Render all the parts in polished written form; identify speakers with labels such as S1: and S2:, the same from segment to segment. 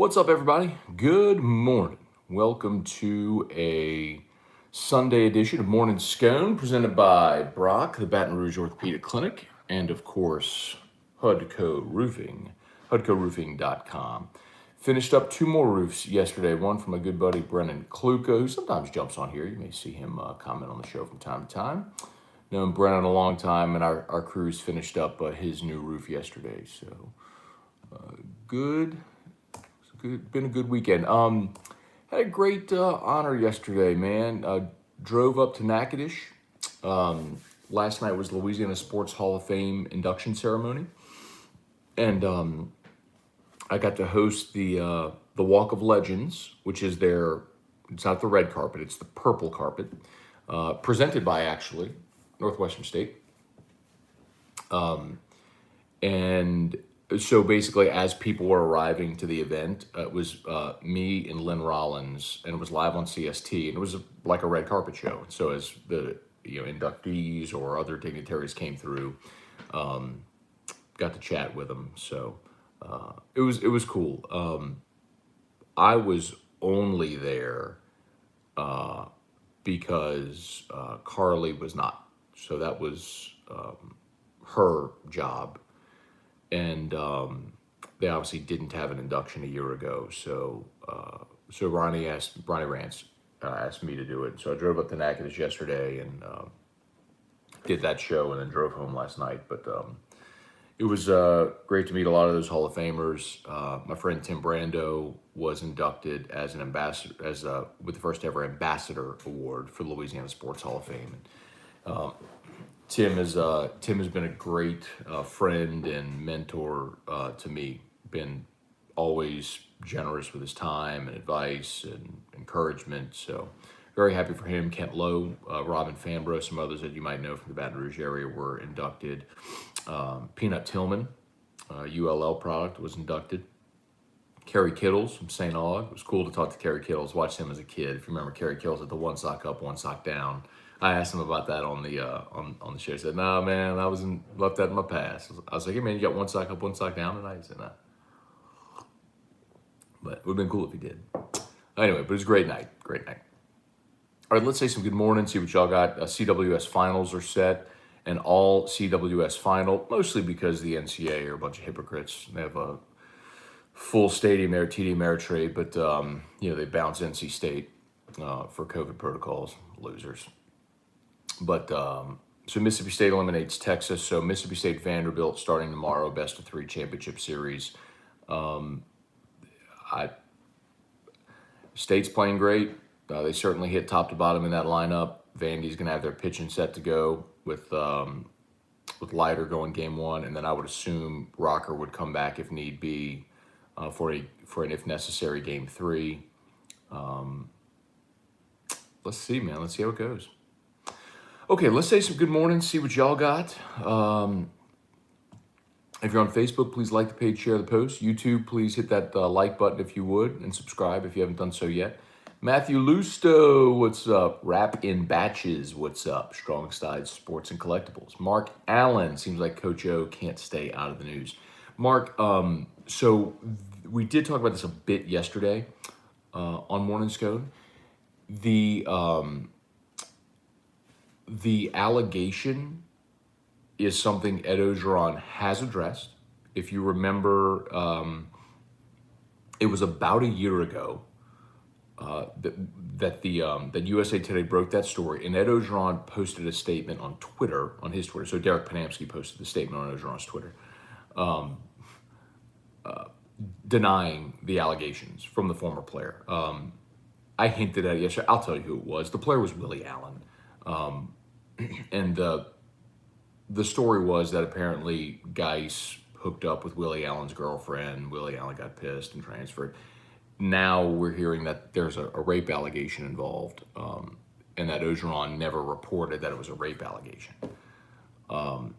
S1: What's up, everybody? Good morning. Welcome to a Sunday edition of Morning Scone presented by Brock, the Baton Rouge Orthopedic Clinic, and of course, Hudco Roofing, HudcoRoofing.com. Finished up two more roofs yesterday, one from a good buddy, Brennan Kluka, who sometimes jumps on here. You may see him comment on the show from time to time. Known Brennan a long time, and our crews finished up his new roof yesterday. So, good. Been a good weekend. Had a great honor yesterday, man. Drove up to Natchitoches. Last night was Louisiana Sports Hall of Fame induction ceremony, and I got to host the Walk of Legends, which is it's not the red carpet, it's the purple carpet, presented by actually Northwestern State, and so basically, as people were arriving to the event, it was me and Lynn Rollins, and it was live on CST, and it was like a red carpet show. So as the inductees or other dignitaries came through, got to chat with them. So it was cool. I was only there because Carly was not, so that was her job. And they obviously didn't have an induction a year ago, so Ronnie Rance asked me to do it. So I drove up to Natchitoches yesterday and did that show, and then drove home last night. But it was great to meet a lot of those Hall of Famers. My friend Tim Brando was inducted as an ambassador, with the first ever ambassador award for the Louisiana Sports Hall of Fame. And, Tim has been a great friend and mentor to me. Been always generous with his time and advice and encouragement. So very happy for him. Kent Lowe, Robin Fambro, some others that you might know from the Baton Rouge area were inducted. Peanut Tillman, ULL product, was inducted. Kerry Kittles from St. Aug. It was cool to talk to Kerry Kittles. Watched him as a kid. If you remember, Kerry Kittles at the one sock up, one sock down. I asked him about that on the on the show. He said, "No, man, left that in my past." I was like, "Hey, man, you got one sock up, one sock down tonight?" He said, "No." But it would have been cool if he did. Anyway, but it was a great night. Great night. All right, let's say some good morning. See what y'all got. CWS finals are set, and all CWS final, mostly because the NCAA are a bunch of hypocrites. They have a full stadium there, TD Ameritrade, but they bounce NC State for COVID protocols. Losers. But so Mississippi State eliminates Texas. So Mississippi State Vanderbilt starting tomorrow, best of three championship series. State's playing great. They certainly hit top to bottom in that lineup. Vandy's going to have their pitching set to go with Leiter going game one, and then I would assume Rocker would come back if need be for an if necessary game three. Let's see, man. Let's see how it goes. Okay, let's say some good morning, see what y'all got. If you're on Facebook, please like the page, share the post. YouTube, please hit that like button if you would, and subscribe if you haven't done so yet. Matthew Lusto, what's up? Rap in Batches, what's up? Strong Side Sports and Collectibles. Mark Allen, seems like Coach O can't stay out of the news. Mark, so we did talk about this a bit yesterday on Morning Scone. The allegation is something Ed Orgeron has addressed. If you remember, it was about a year ago that USA Today broke that story, and Ed Orgeron posted a statement on Twitter, on his Twitter. So Derek Panamsky posted the statement on Orgeron's Twitter, denying the allegations from the former player. I hinted at it yesterday. I'll tell you who it was. The player was Willie Allen. And the story was that apparently Geis hooked up with Willie Allen's girlfriend. Willie Allen got pissed and transferred. Now we're hearing that there's a rape allegation involved, and that Orgeron never reported that it was a rape allegation, and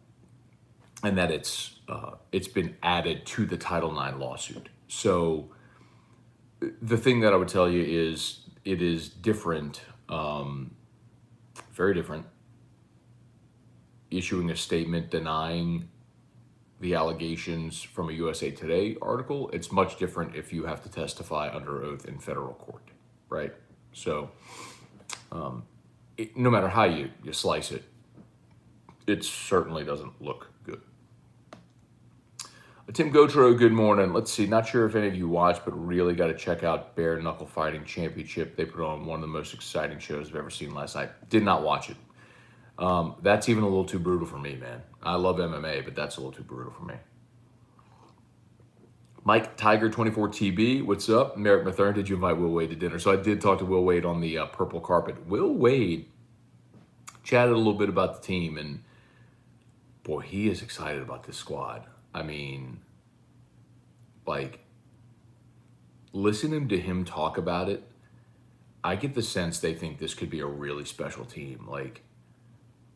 S1: that it's been added to the Title IX lawsuit. So the thing that I would tell you is it is different, very different, issuing a statement denying the allegations from a USA Today article. It's much different if you have to testify under oath in federal court, right? So no matter how you slice it, it certainly doesn't look good. Tim Gotro, good morning. Let's see, not sure if any of you watched, but really got to check out Bare Knuckle Fighting Championship. They put on one of the most exciting shows I've ever seen last night. Did not watch it. That's even a little too brutal for me, man. I love MMA, but that's a little too brutal for me. Mike Tiger 24TB, what's up? Merrick Mathern, did you invite Will Wade to dinner? So I did talk to Will Wade on the purple carpet. Will Wade chatted a little bit about the team, and boy, he is excited about this squad. I mean, like, listening to him talk about it, I get the sense they think this could be a really special team. Like,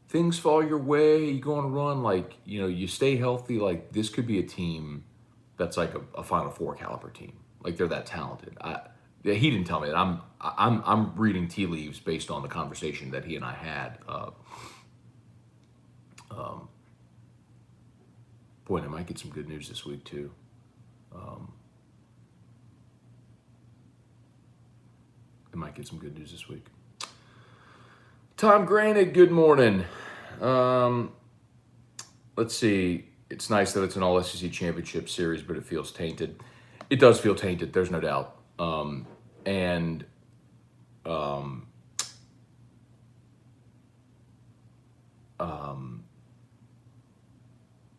S1: things fall your way, you go on a run, like, you know, you stay healthy. Like, this could be a team that's like a Final Four caliber team. Like, they're that talented. He didn't tell me that. I'm reading tea leaves based on the conversation that he and I had. Boy, they might get some good news this week too. They might get some good news this week. Tom Granite, good morning. Let's see. It's nice that it's an all SEC championship series, but it feels tainted. It does feel tainted. There's no doubt.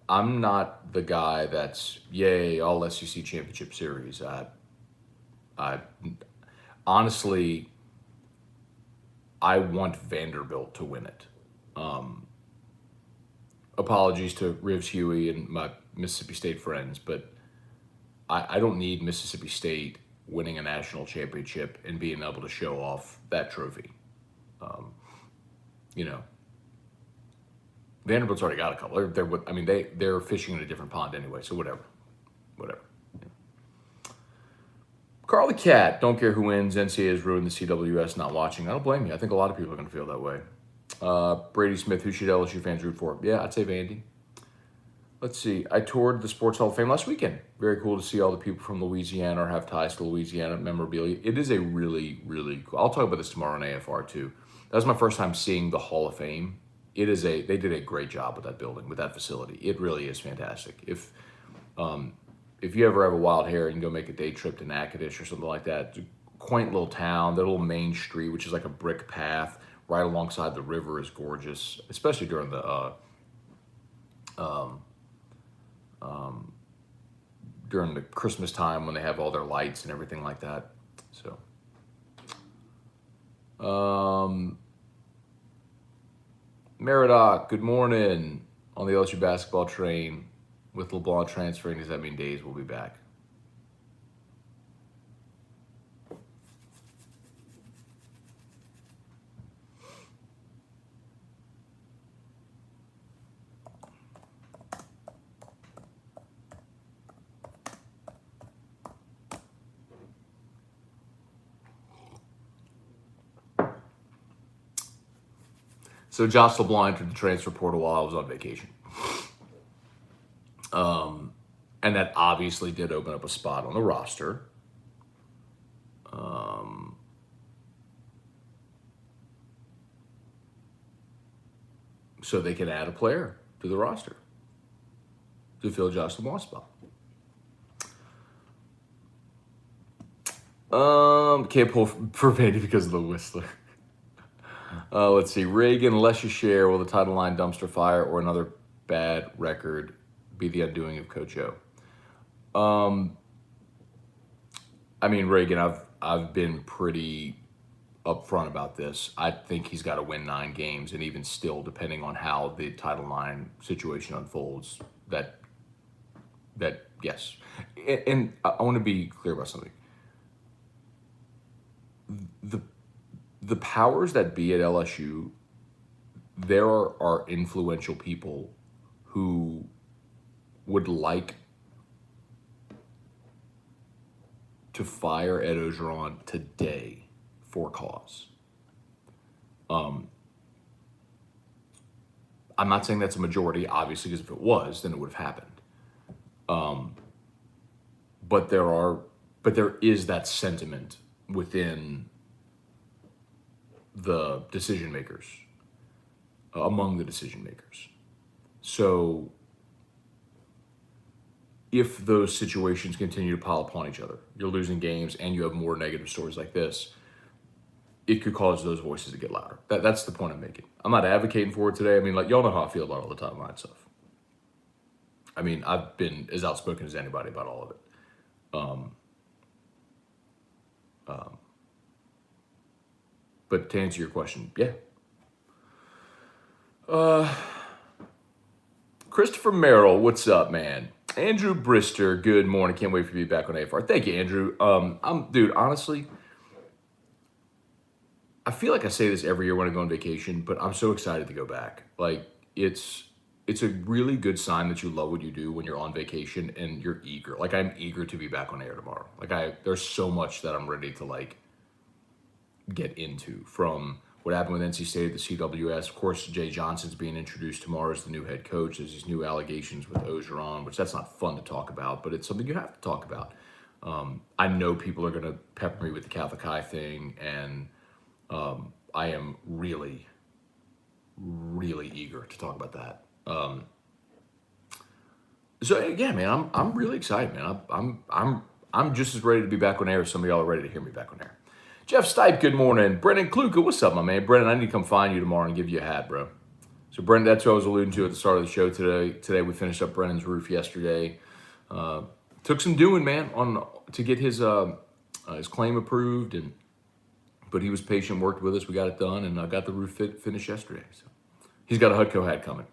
S1: I'm not the guy that's yay all SEC championship series. I honestly, I want Vanderbilt to win it. Apologies to Rivs Huey and my Mississippi State friends, but I don't need Mississippi State winning a national championship and being able to show off that trophy. You know, Vanderbilt's already got a couple. They're fishing in a different pond anyway, so whatever. Carly Cat, don't care who wins. NCAA has ruined the CWS, not watching. I don't blame you. I think a lot of people are going to feel that way. Brady Smith, who should LSU fans root for? Yeah, I'd say Vandy. Let's see. I toured the Sports Hall of Fame last weekend. Very cool to see all the people from Louisiana or have ties to Louisiana memorabilia. It is a really, really cool. I'll talk about this tomorrow on AFR too. That was my first time seeing the Hall of Fame. They did a great job with that building, with that facility. It really is fantastic. If you ever have a wild hair, you can go make a day trip to Natchitoches or something like that. It's a quaint little town. Their little main street, which is like a brick path right alongside the river, is gorgeous, especially during the Christmas time when they have all their lights and everything like that. So, Meridoc, good morning. On the LSU basketball train, with LeBlanc transferring, does that mean Days will be back? So Josh LeBlanc entered the transfer portal while I was on vacation. And that obviously did open up a spot on the roster. So they can add a player to the roster to fill Josh LeBlanc's spot. Can't pull for Vandy because of the Whistler. Let's see. Reagan, unless you share, will the title line dumpster fire or another bad record be the undoing of Coach O? I mean, Reagan, I've been pretty upfront about this. I think he's got to win 9 games, and even still, depending on how the title line situation unfolds, that yes. And I want to be clear about something. The powers that be at LSU, there are influential people who would like to fire Ed Orgeron today for cause. I'm not saying that's a majority, obviously, because if it was, then it would have happened. But there is that sentiment within the decision makers, among the decision makers. So if those situations continue to pile upon each other, you're losing games and you have more negative stories like this, it could cause those voices to get louder. That's the point I'm making. I'm not advocating for it today. I mean, like, y'all know how I feel about all the timeline stuff. I mean, I've been as outspoken as anybody about all of it. But to answer your question, yeah. Christopher Merrill, what's up, man? Andrew Brister, good morning. Can't wait for you to be back on AFR. Thank you, Andrew. Dude, honestly, I feel like I say this every year when I go on vacation, but I'm so excited to go back. Like, it's a really good sign that you love what you do when you're on vacation and you're eager. Like, I'm eager to be back on air tomorrow. Like, there's so much that I'm ready to, like, get into, from what happened with NC State at the CWS. Of course, Jay Johnson's being introduced tomorrow as the new head coach. There's these new allegations with Orgeron, which that's not fun to talk about, but it's something you have to talk about. I know people are going to pepper me with the Catholic High thing, and I am really, really eager to talk about that. So yeah, man, I'm really excited, man. I'm just as ready to be back on air as some of y'all are ready to hear me back on air. Jeff Stipe, good morning. Brendan Kluka, what's up, my man? Brendan, I need to come find you tomorrow and give you a hat, bro. So, Brendan, that's what I was alluding to at the start of the show today. Today, we finished up Brendan's roof yesterday. Took some doing, man, to get his claim approved, but he was patient, worked with us. We got it done, and I got the roof finished yesterday. So, he's got a Hudco hat coming.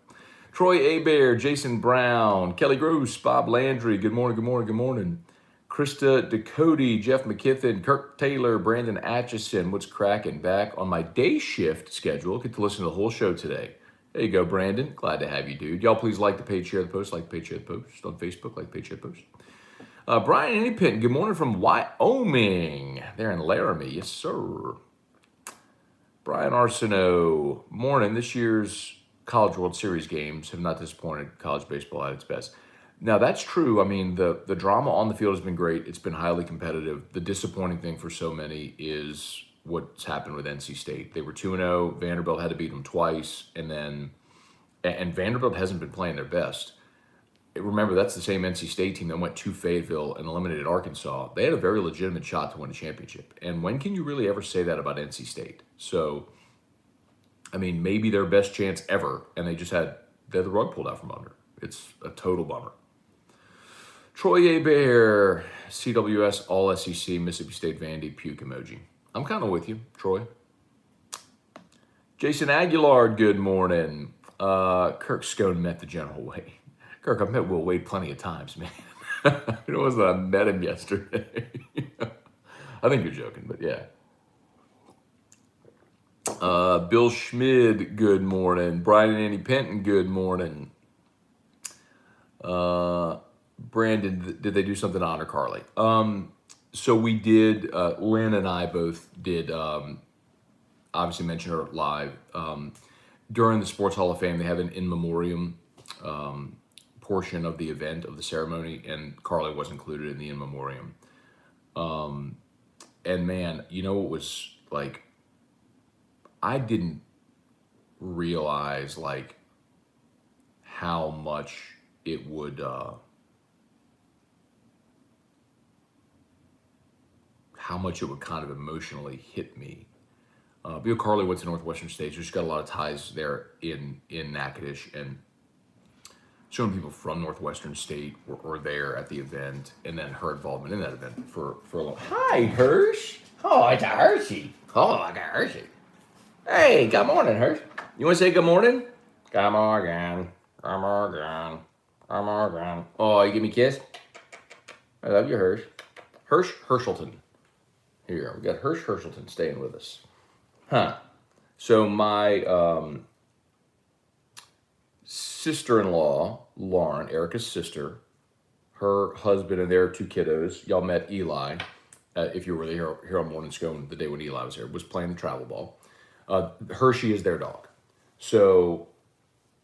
S1: Troy Abear, Jason Brown, Kelly Gross, Bob Landry, good morning, good morning, good morning. Krista Ducote, Jeff McKithen, Kirk Taylor, Brandon Atchison, what's cracking? Back on my day shift schedule. Get to listen to the whole show today. There you go, Brandon. Glad to have you, dude. Y'all please like the page, share the post, like the page, share the post on Facebook, like the page, share the post. Brian Anypin, good morning from Wyoming. They're in Laramie, yes, sir. Brian Arsenault, morning. This year's College World Series games have not disappointed college baseball at its best. Now, that's true. I mean, the drama on the field has been great. It's been highly competitive. The disappointing thing for so many is what's happened with NC State. They were 2-0. Vanderbilt had to beat them twice. And Vanderbilt hasn't been playing their best. Remember, that's the same NC State team that went to Fayetteville and eliminated Arkansas. They had a very legitimate shot to win a championship. And when can you really ever say that about NC State? So, I mean, maybe their best chance ever, and they had the rug pulled out from under. It's a total bummer. Troy Abear, CWS, All SEC, Mississippi State, Vandy, puke emoji. I'm kind of with you, Troy. Jason Aguilar, good morning. Kirk Scone met the General Wade. Kirk, I've met Will Wade plenty of times, man. It wasn't I met him yesterday. I think you're joking, but yeah. Bill Schmid, good morning. Brian and Annie Penton, good morning. Brandon, did they do something to honor Carly? So we did, Lynn and I both did, obviously mention her live. During the Sports Hall of Fame, they have an in memoriam portion of the event, of the ceremony, and Carly was included in the in memoriam. And man, you know, it was like, I didn't realize like how much it would, kind of emotionally hit me. Because Carly went to Northwestern State, so she's got a lot of ties there in Natchitoches, and so many people from Northwestern State were there at the event, and then her involvement in that event for a long. Hi, Hirsch. Oh, it's a Hershey. Oh, I got Hershey. Hey, good morning, Hirsch. You want to say good morning? Good morning. Good morning. Good morning. Oh, you give me a kiss? I love you, Hirsch. Hirsch Hershelton. Here, we got Hirsch Hershelton staying with us. Huh. So my sister-in-law, Lauren, Erica's sister, her husband and their two kiddos, y'all met Eli, if you were here on Morning Scone the day when Eli was here, was playing the travel ball. Hershey is their dog. So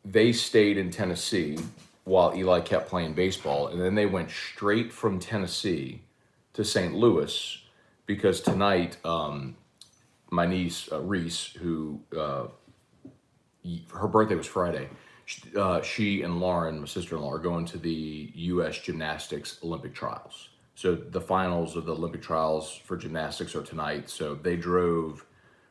S1: they stayed in Tennessee while Eli kept playing baseball. And then they went straight from Tennessee to St. Louis because tonight, my niece, Reese, who her birthday was Friday, she and Lauren, my sister-in-law, are going to the U.S. Gymnastics Olympic Trials. So the finals of the Olympic Trials for gymnastics are tonight. So they drove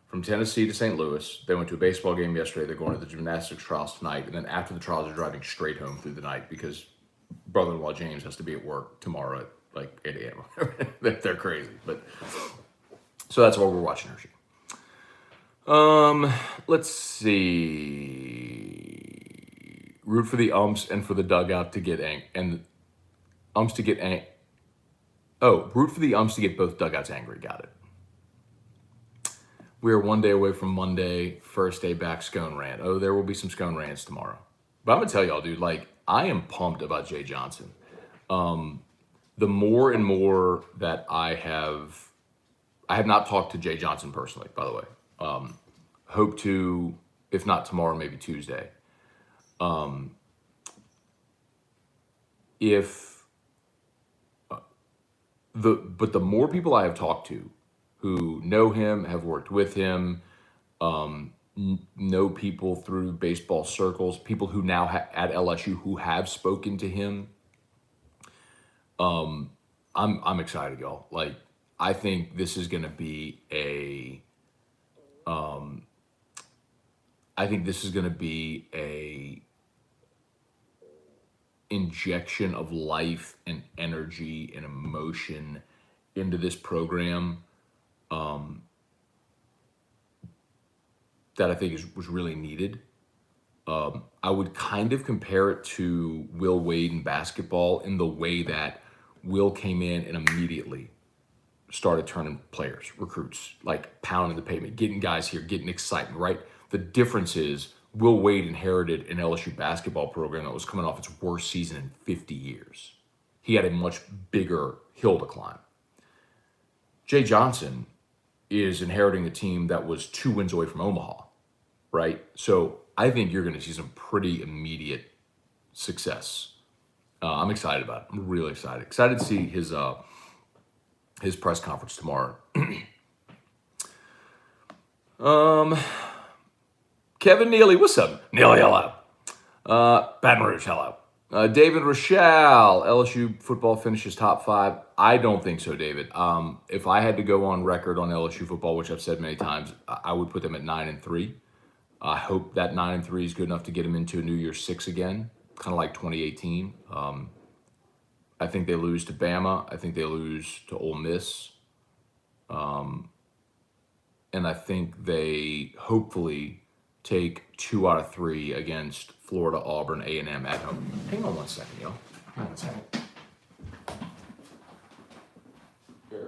S1: from Tennessee to St. Louis. They went to a baseball game yesterday. They're going to the gymnastics trials tonight. And then after the trials, they're driving straight home through the night because brother-in-law James has to be at work tomorrow at like 8 a.m. They're crazy. But so that's why we're watching her shoot. Let's see. Root for the umps and for the dugout to get root for the umps to get both dugouts angry. Got it. We are one day away from Monday, first day back Scone rant. Oh, there will be some Scone rants tomorrow. But I'm gonna tell y'all, dude, like, I am pumped about Jay Johnson. The more and more that I have not talked to Jay Johnson personally, by the way. Hope to, if not tomorrow, maybe Tuesday. But the more people I have talked to who know him, have worked with him, know people through baseball circles, people who now at LSU who have spoken to him, I'm excited, y'all. Like, I think this is going to be a injection of life and energy and emotion into this program that I think was really needed. I would kind of compare it to Will Wade in basketball in the way that Will came in and immediately started turning players, recruits, like pounding the pavement, getting guys here, getting excitement, right? The difference is Will Wade inherited an LSU basketball program that was coming off its worst season in 50 years. He had a much bigger hill to climb. Jay Johnson is inheriting a team that was 2 wins away from Omaha, right? So I think you're going to see some pretty immediate success. I'm excited about it. I'm really excited. Excited to see his press conference tomorrow. Kevin Neely, what's up? Neely, hello. Baton Rouge, hello. David Rochelle, LSU football finishes top 5. I don't think so, David. If I had to go on record on LSU football, which I've said many times, I would put them at 9-3. I hope that 9-3 is good enough to get them into a New Year's 6 again, kind of like 2018. I think they lose to Bama. I think they lose to Ole Miss. And I think they hopefully take 2 out of 3 against Florida, Auburn, A&M at home. Hang on one second, y'all. Hang on one second. Here.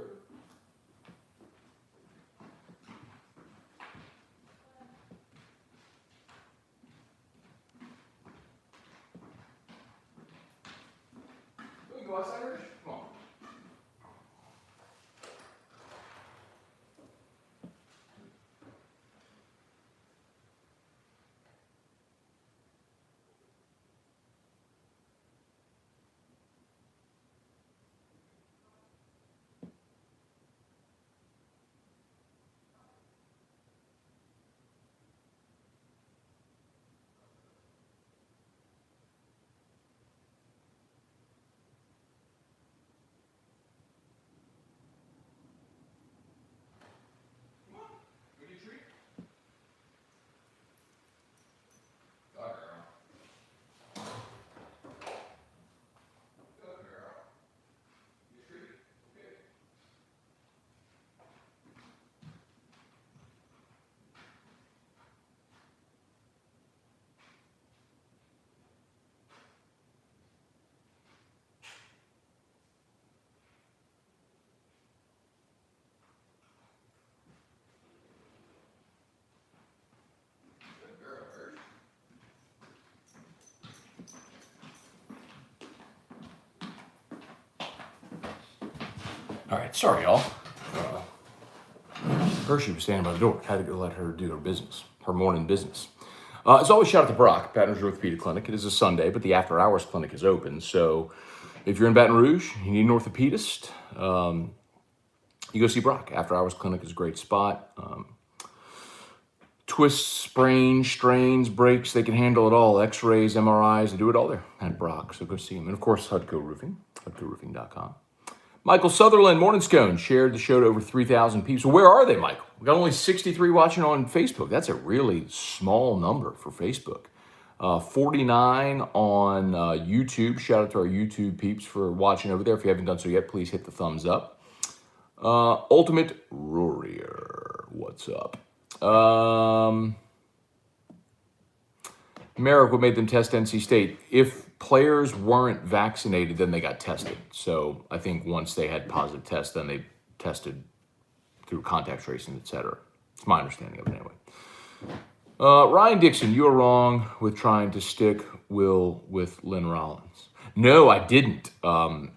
S1: We can go outside, Rich? Come on. All right, sorry, y'all. Hershey was standing by the door. Had to go let her do her business, her morning business. As always, shout out to Brock, Baton Rouge Orthopedic Clinic. It is a Sunday, but the after-hours clinic is open. So if you're in Baton Rouge, you need an orthopedist, you go see Brock. After-hours clinic is a great spot. Twists, sprains, strains, breaks, they can handle it all. X-rays, MRIs, they do it all there at Brock. So go see them. And, of course, Hudco Roofing, hudcoroofing.com. Michael Sutherland, Morning Scone, shared the show to over 3,000 people. So where are they, Michael? We got only 63 watching on Facebook. That's a really small number for Facebook. 49 on YouTube. Shout out to our YouTube peeps for watching over there. If you haven't done so yet, please hit the thumbs up. Ultimate Warrior, what's up? Merrick, what made them test NC State? If players weren't vaccinated, then they got tested. So I think once they had positive tests, then they tested through contact tracing, etc. It's my understanding of it anyway. Ryan Dixon, you are wrong with trying to stick Will with Lynn Rollins. No, I didn't. You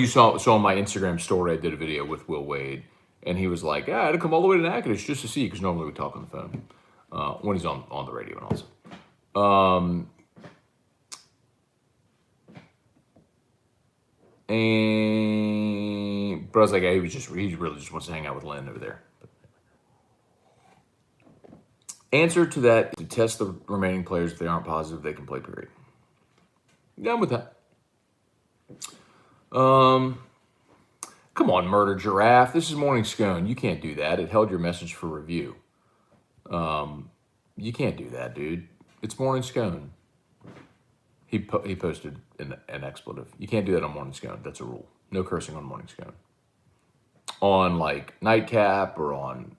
S1: saw on my Instagram story, I did a video with Will Wade, and he was like, I had to come all the way to Natchitoches just to see, because normally we talk on the phone when he's on the radio and also. But I was like, he really just wants to hang out with Lynn over there. Answer to that, to test the remaining players. If they aren't positive, they can play, period. Yeah, I'm with that. Come on, Murder Giraffe. This is Morning Scone. You can't do that. It held your message for review. You can't do that, dude. It's Morning Scone. He posted an expletive. You can't do that on Morning Scone. That's a rule. No cursing on Morning Scone. On like Nightcap or on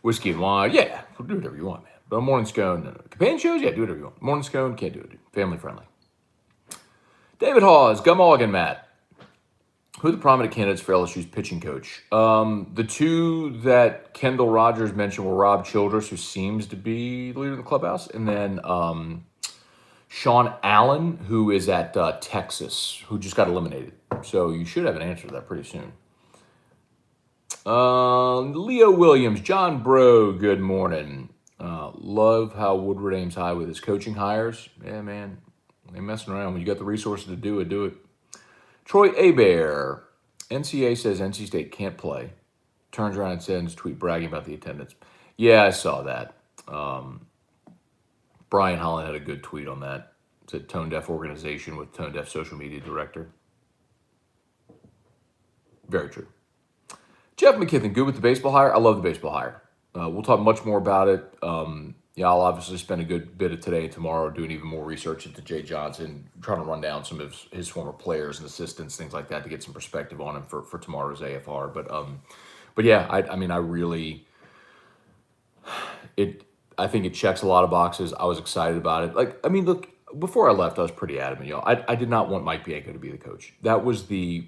S1: Whiskey and Wine, yeah, do whatever you want, man. But on Morning Scone, companion shows, yeah, do whatever you want. Morning Scone, can't do it, dude. Family friendly. David Hawes, Gummalligan, Matt. Who are the prominent candidates for LSU's pitching coach? The two that Kendall Rogers mentioned were Rob Childress, who seems to be the leader of the clubhouse, and then Sean Allen, who is at Texas, who just got eliminated. So you should have an answer to that pretty soon. Leo Williams, John Bro, good morning. Love how Woodward aims high with his coaching hires. Yeah, man, they messing around. When you got the resources to do it, do it. Troy Abear, NCA says NC State can't play. Turns around and sends tweet bragging about the attendance. Yeah, I saw that. Brian Holland had a good tweet on that. It's a tone deaf organization with tone deaf social media director. Very true. Jeff McKithen, good with the baseball hire? I love the baseball hire. We'll talk much more about it. I'll obviously spend a good bit of today and tomorrow doing even more research into Jay Johnson, trying to run down some of his former players and assistants, things like that, to get some perspective on him for tomorrow's AFR. But yeah, I think it checks a lot of boxes. I was excited about it. Look, before I left, I was pretty adamant, y'all. I did not want Mike Bianco to be the coach. That was the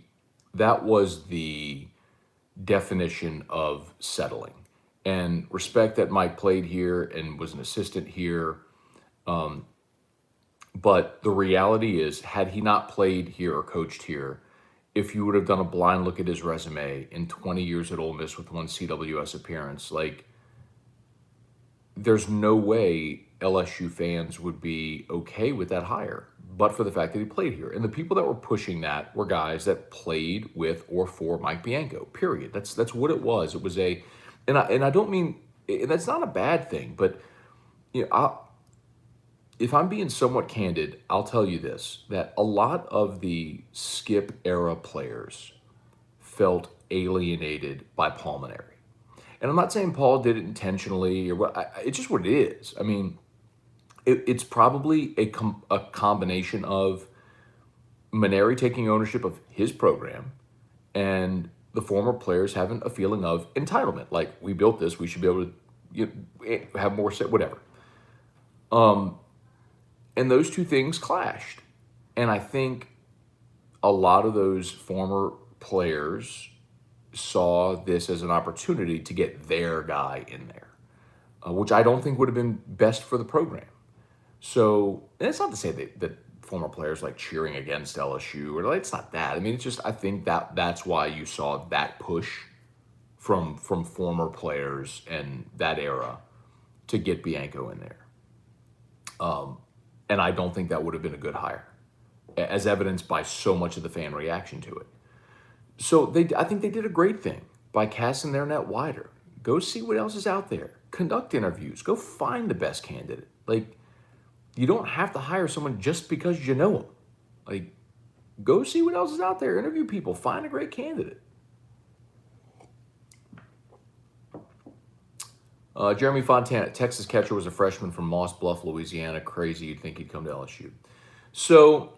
S1: definition of settling. And respect that Mike played here and was an assistant here. But the reality is, had he not played here or coached here, if you would have done a blind look at his resume in 20 years at Ole Miss with one CWS appearance, there's no way LSU fans would be okay with that hire, but for the fact that he played here. And the people that were pushing that were guys that played with or for Mike Bianco, period. That's what it was. It was and I don't mean, that's not a bad thing, but if I'm being somewhat candid, I'll tell you this, that a lot of the Skip era players felt alienated by Pulmonary. And I'm not saying Paul did it intentionally or what. It's just what it is. I mean, it's probably a combination of Maneri taking ownership of his program and the former players having a feeling of entitlement. Like, we built this, we should be able to have more say, whatever. And those two things clashed. And I think a lot of those former players saw this as an opportunity to get their guy in there, which I don't think would have been best for the program. So, and it's not to say that former players like cheering against LSU, or it's not that. I mean, it's just, I think that's why you saw that push from former players and that era to get Bianco in there. And I don't think that would have been a good hire, as evidenced by so much of the fan reaction to it. So I think they did a great thing by casting their net wider. Go see what else is out there. Conduct interviews. Go find the best candidate. Like, you don't have to hire someone just because you know them. Like, go see what else is out there. Interview people. Find a great candidate. Jeremy Fontana, Texas catcher, was a freshman from Moss Bluff, Louisiana. Crazy, you'd think he'd come to LSU. So,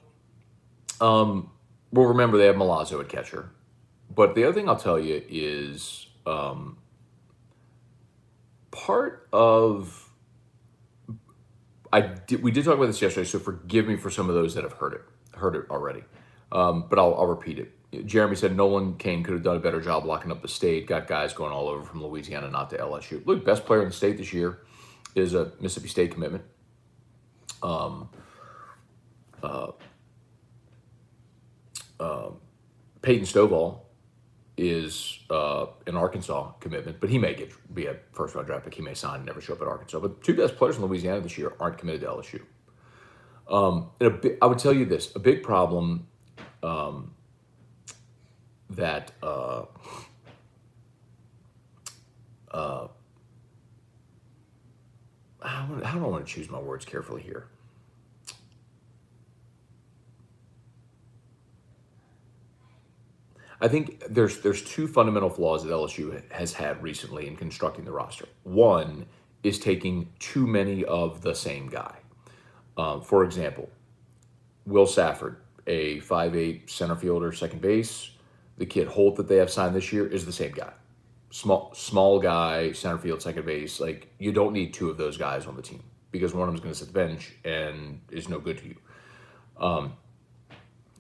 S1: well, remember they have Milazzo at catcher. But the other thing I'll tell you is part of, we did talk about this yesterday, so forgive me for some of those that have heard it already. But I'll repeat it. Jeremy said Nolan Cain could have done a better job locking up the state, got guys going all over from Louisiana, not to LSU. Look, best player in the state this year is a Mississippi State commitment. Peyton Stovall is an Arkansas commitment, but he may be a first-round draft pick. He may sign and never show up at Arkansas. But two best players in Louisiana this year aren't committed to LSU. I would tell you this, a big problem that how do I want to choose my words carefully here? I think there's two fundamental flaws that LSU has had recently in constructing the roster. One is taking too many of the same guy. For example, Will Safford, a 5'8" center fielder, second base. The kid Holt that they have signed this year is the same guy. Small guy, center field, second base. Like, you don't need two of those guys on the team because one of them is going to sit the bench and is no good to you.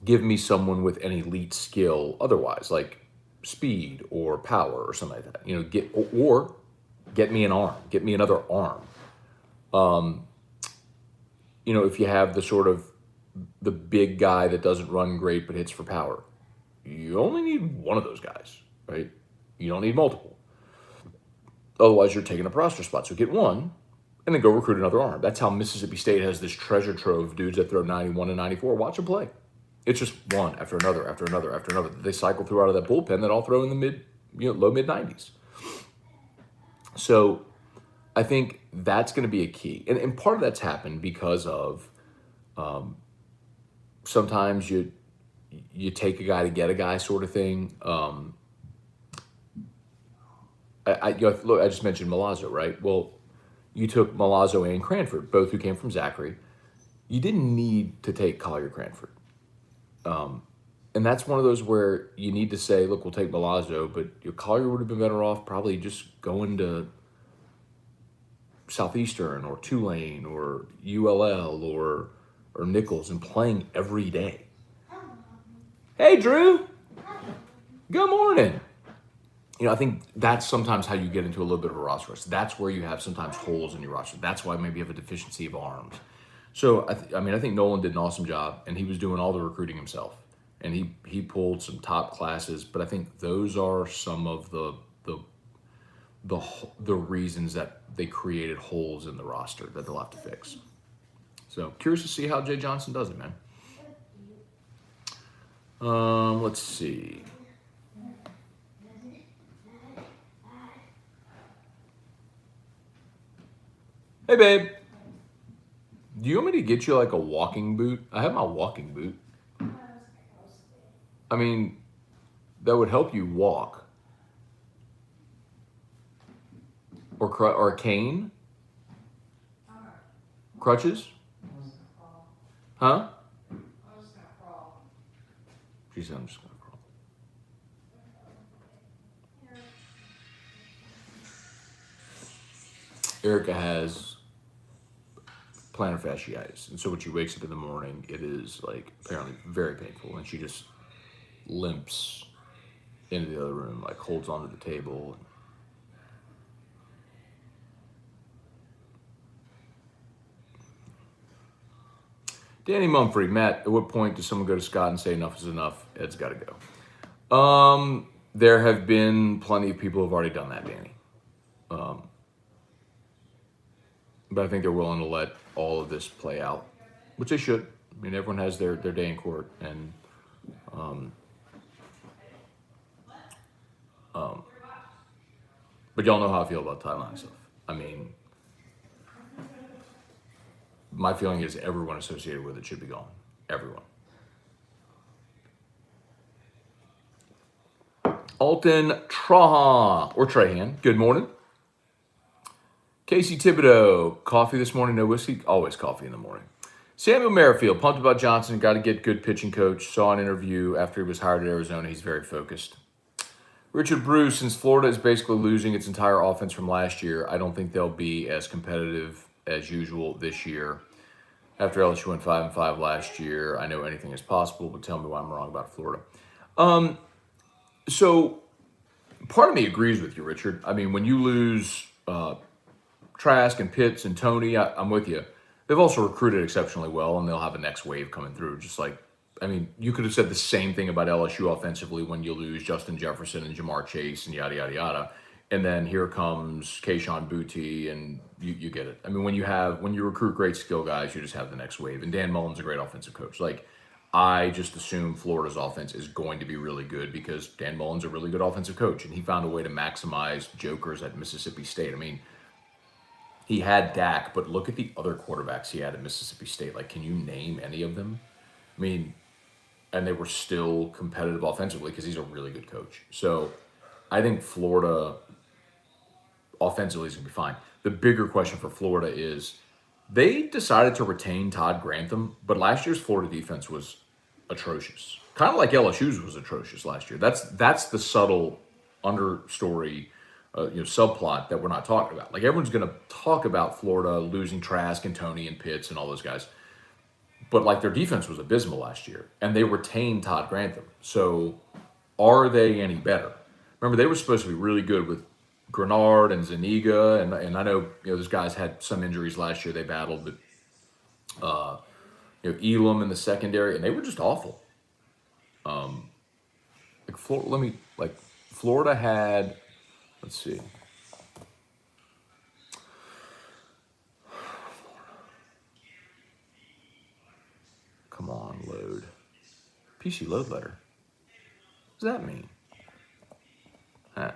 S1: Give me someone with an elite skill otherwise, like speed or power or something like that. You know, get me an arm. Get me another arm. You know, if you have the big guy that doesn't run great but hits for power, you only need one of those guys, right? You don't need multiple. Otherwise, you're taking up roster spots. So get one and then go recruit another arm. That's how Mississippi State has this treasure trove of dudes that throw 91 and 94. Watch them play. It's just one after another, after another, after another. They cycle through out of that bullpen that all throw in the low mid 90s. So I think that's going to be a key. And part of that's happened because of sometimes you take a guy to get a guy sort of thing. I just mentioned Milazzo, right? Well, you took Milazzo and Cranford, both who came from Zachary. You didn't need to take Collier Cranford. And that's one of those where you need to say, look, we'll take Milazzo, but your Collier would have been better off probably just going to Southeastern or Tulane or ULL or Nichols and playing every day. Hey, Drew. Good morning. You know, I think that's sometimes how you get into a little bit of a roster rest. That's where you have sometimes holes in your roster. That's why maybe you have a deficiency of arms. So, I think Nolan did an awesome job, and he was doing all the recruiting himself. And he pulled some top classes, but I think those are some of the reasons that they created holes in the roster that they'll have to fix. So, curious to see how Jay Johnson does it, man. Let's see. Hey, babe. Do you want me to get you like a walking boot? I have my walking boot. I mean, that would help you walk. Or a cane? Crutches? Huh? She said, I'm just going to crawl. Erica has plantar fasciitis, and so when she wakes up in the morning, it is like apparently very painful, and she just limps into the other room, like holds onto the table. Danny Mumfrey, Matt, at what point does someone go to Scott and say enough is enough? Ed's got to go. There have been plenty of people who have already done that, Danny. but I think they're willing to let all of this play out, which they should. I mean, everyone has their day in court, and but y'all know how I feel about timeline stuff. I mean, my feeling is everyone associated with it should be gone. Everyone. Alton Trahan, or Trahan, good morning. Casey Thibodeau, coffee this morning, no whiskey? Always coffee in the morning. Samuel Merrifield, pumped about Johnson, got to get good pitching coach. Saw an interview after he was hired at Arizona. He's very focused. Richard Bruce, since Florida is basically losing its entire offense from last year, I don't think they'll be as competitive as usual this year. After LSU went 5-5 last year, I know anything is possible, but tell me why I'm wrong about Florida. So part of me agrees with you, Richard. I mean, when you lose Trask and Pitts and Tony, I'm with you. They've also recruited exceptionally well, and they'll have a next wave coming through. Just like, I mean, you could have said the same thing about LSU offensively when you lose Justin Jefferson and Jamar Chase and yada, yada, yada. And then here comes Kayshon Boutte, and you get it. I mean, when you recruit great skill guys, you just have the next wave. And Dan Mullen's a great offensive coach. Like, I just assume Florida's offense is going to be really good because Dan Mullen's a really good offensive coach, and he found a way to maximize jokers at Mississippi State. I mean, he had Dak, but look at the other quarterbacks he had at Mississippi State. Like, can you name any of them? I mean, and they were still competitive offensively because he's a really good coach. So I think Florida offensively is going to be fine. The bigger question for Florida is they decided to retain Todd Grantham, but last year's Florida defense was atrocious. Kind of like LSU's was atrocious last year. That's the subtle understory subplot that we're not talking about. Like, everyone's going to talk about Florida losing Trask and Tony and Pitts and all those guys. But, like, their defense was abysmal last year, and they retained Todd Grantham. So are they any better? Remember, they were supposed to be really good with Grenard and Zuniga, and I know, those guys had some injuries last year they battled, but, Elam in the secondary, and they were just awful. Florida had, let's see. Come on, load. PC load letter. What does that mean?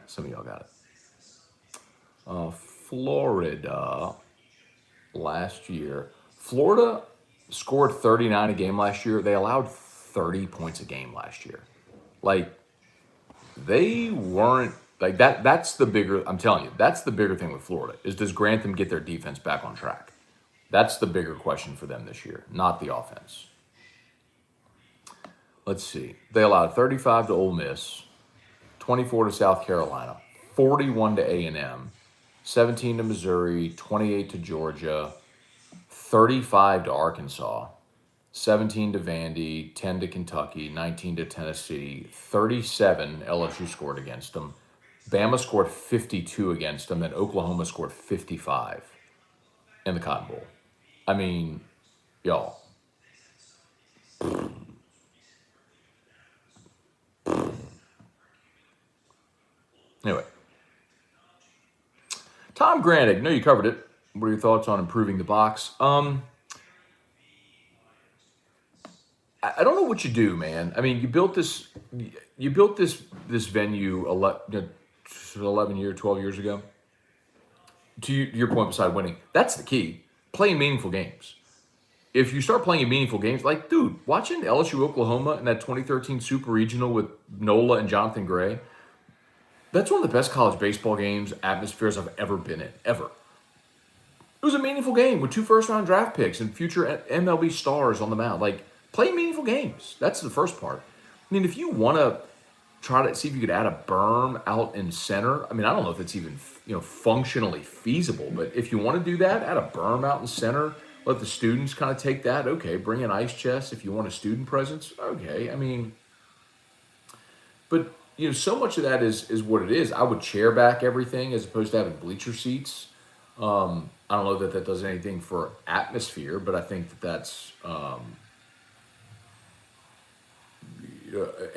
S1: Some of y'all got it. Florida last year. Florida scored 39 a game last year. They allowed 30 points a game last year. Like, they weren't like that. That's the bigger, I'm telling you, that's the bigger thing with Florida is, does Grantham get their defense back on track? That's the bigger question for them this year, not the offense. Let's see. They allowed 35 to Ole Miss, 24 to South Carolina, 41 to A&M, 17 to Missouri, 28 to Georgia, 35 to Arkansas, 17 to Vandy, 10 to Kentucky, 19 to Tennessee, 37 LSU scored against them. Bama scored 52 against them, and Oklahoma scored 55 in the Cotton Bowl. I mean, y'all. Anyway. Tom Grandig, no, you covered it. What are your thoughts on improving the box? I don't know what you do, man. I mean, you built this venue 12 years ago. To your point, beside winning, that's the key. Playing meaningful games. If you start playing meaningful games, like, dude, watching LSU Oklahoma in that 2013 Super Regional with Nola and Jonathan Gray, that's one of the best college baseball games, atmospheres I've ever been in, ever. It was a meaningful game with 2 first-round draft picks and future MLB stars on the mound. Like, play meaningful games. That's the first part. I mean, if you want to try to see if you could add a berm out in center, I mean, I don't know if it's even, functionally feasible, but if you want to do that, add a berm out in center, let the students kind of take that. Okay, bring an ice chest if you want a student presence. Okay, I mean, but, so much of that is what it is. I would chair back everything as opposed to having bleacher seats. I don't know that does anything for atmosphere, but I think that's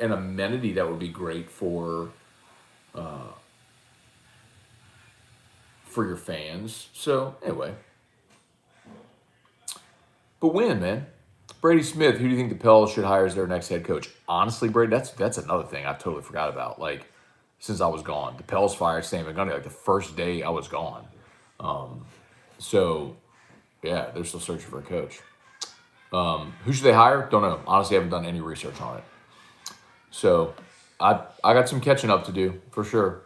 S1: an amenity that would be great for your fans. So anyway, But when, man? Brady Smith, who do you think the Pels should hire as their next head coach? Honestly, Brady, that's another thing I totally forgot about. Like, since I was gone, the Pels fired Stan Van Gundy like the first day I was gone. So, yeah, they're still searching for a coach. Who should they hire? Don't know. Honestly, I haven't done any research on it. So, I got some catching up to do, for sure.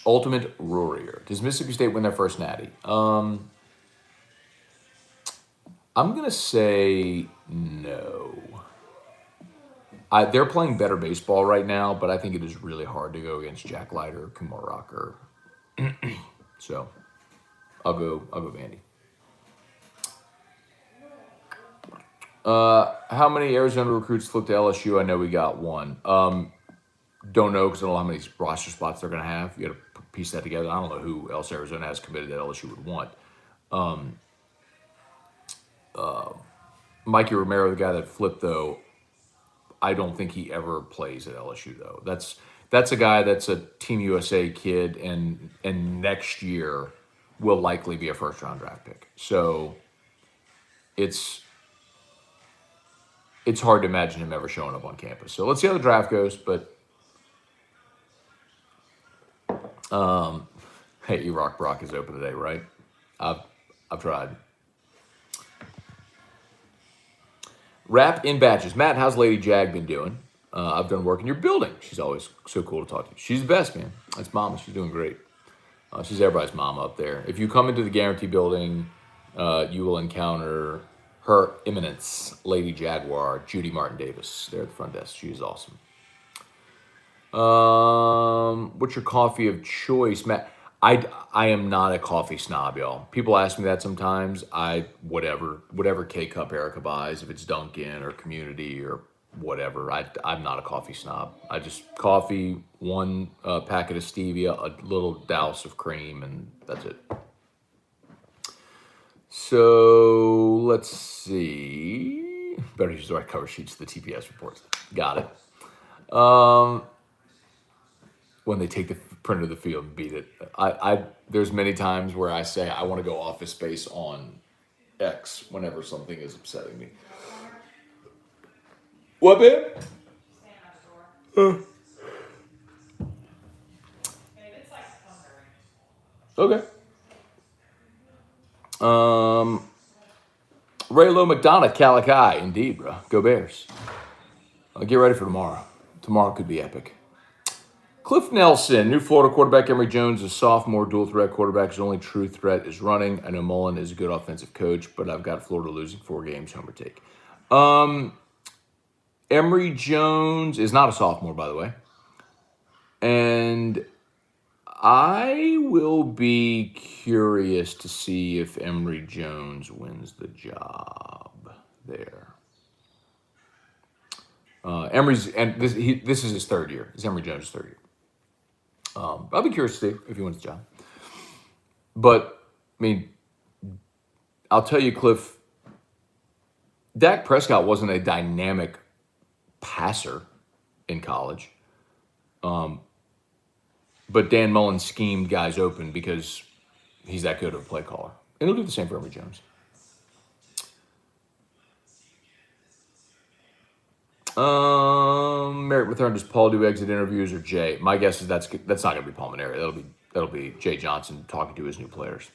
S1: Ultimate Warrior. Does Mississippi State win their first natty? I'm going to say no. They're playing better baseball right now, but I think it is really hard to go against Jack Leiter, Kumar Rocker. So, I'll go Vandy. How many Arizona recruits flipped to LSU? I know we got one. Don't know because I don't know how many roster spots they're going to have. You got to piece that together. I don't know who else Arizona has committed that LSU would want. Mikey Romero, the guy that flipped, though, I don't think he ever plays at LSU, though. That's a guy that's a Team USA kid, and next year will likely be a first-round draft pick. So it's hard to imagine him ever showing up on campus. So let's see how the draft goes. But hey, E-Rock Brock is open today, right? I've tried. Rap in batches. Matt, how's Lady Jag been doing? I've done work in your building. She's always so cool to talk to. She's the best, man. That's Mama. She's doing great. She's everybody's mama up there. If you come into the Guaranty building, you will encounter Her Eminence, Lady Jaguar, Judy Martin Davis. They're at the front desk. She is awesome. What's your coffee of choice, Matt? I am not a coffee snob, y'all. People ask me that sometimes. Whatever K-Cup Erica buys, if it's Dunkin' or Community or whatever, I'm not a coffee snob. I just coffee, one packet of stevia, a little douse of cream, and that's it. So let's see. Better use the right cover sheets to the TPS reports. Got it. When they take the printer to the field and beat it. There's many times where I say I want to go Office Space on X whenever something is upsetting me. What, babe? Okay. Raylo McDonough, Calici. Indeed, bro. Go Bears. Get ready for tomorrow. Tomorrow could be epic. Cliff Nelson, new Florida quarterback. Emory Jones, a sophomore dual threat quarterback. His only true threat is running. I know Mullen is a good offensive coach, but I've got Florida losing 4 games. Homer take. Emory Jones is not a sophomore, by the way. And I will be curious to see if Emory Jones wins the job there. This is his 3rd year. It's Emory Jones' 3rd year. I'll be curious to see if he wins the job. But, I mean, I'll tell you, Cliff, Dak Prescott wasn't a dynamic passer in college. But Dan Mullen schemed guys open because he's that good of a play caller. And he'll do the same for Emory Jones. Merritt Mathern, does Paul do exit interviews or Jay? My guess is that's not going to be Pulmonary. That'll be Jay Johnson talking to his new players.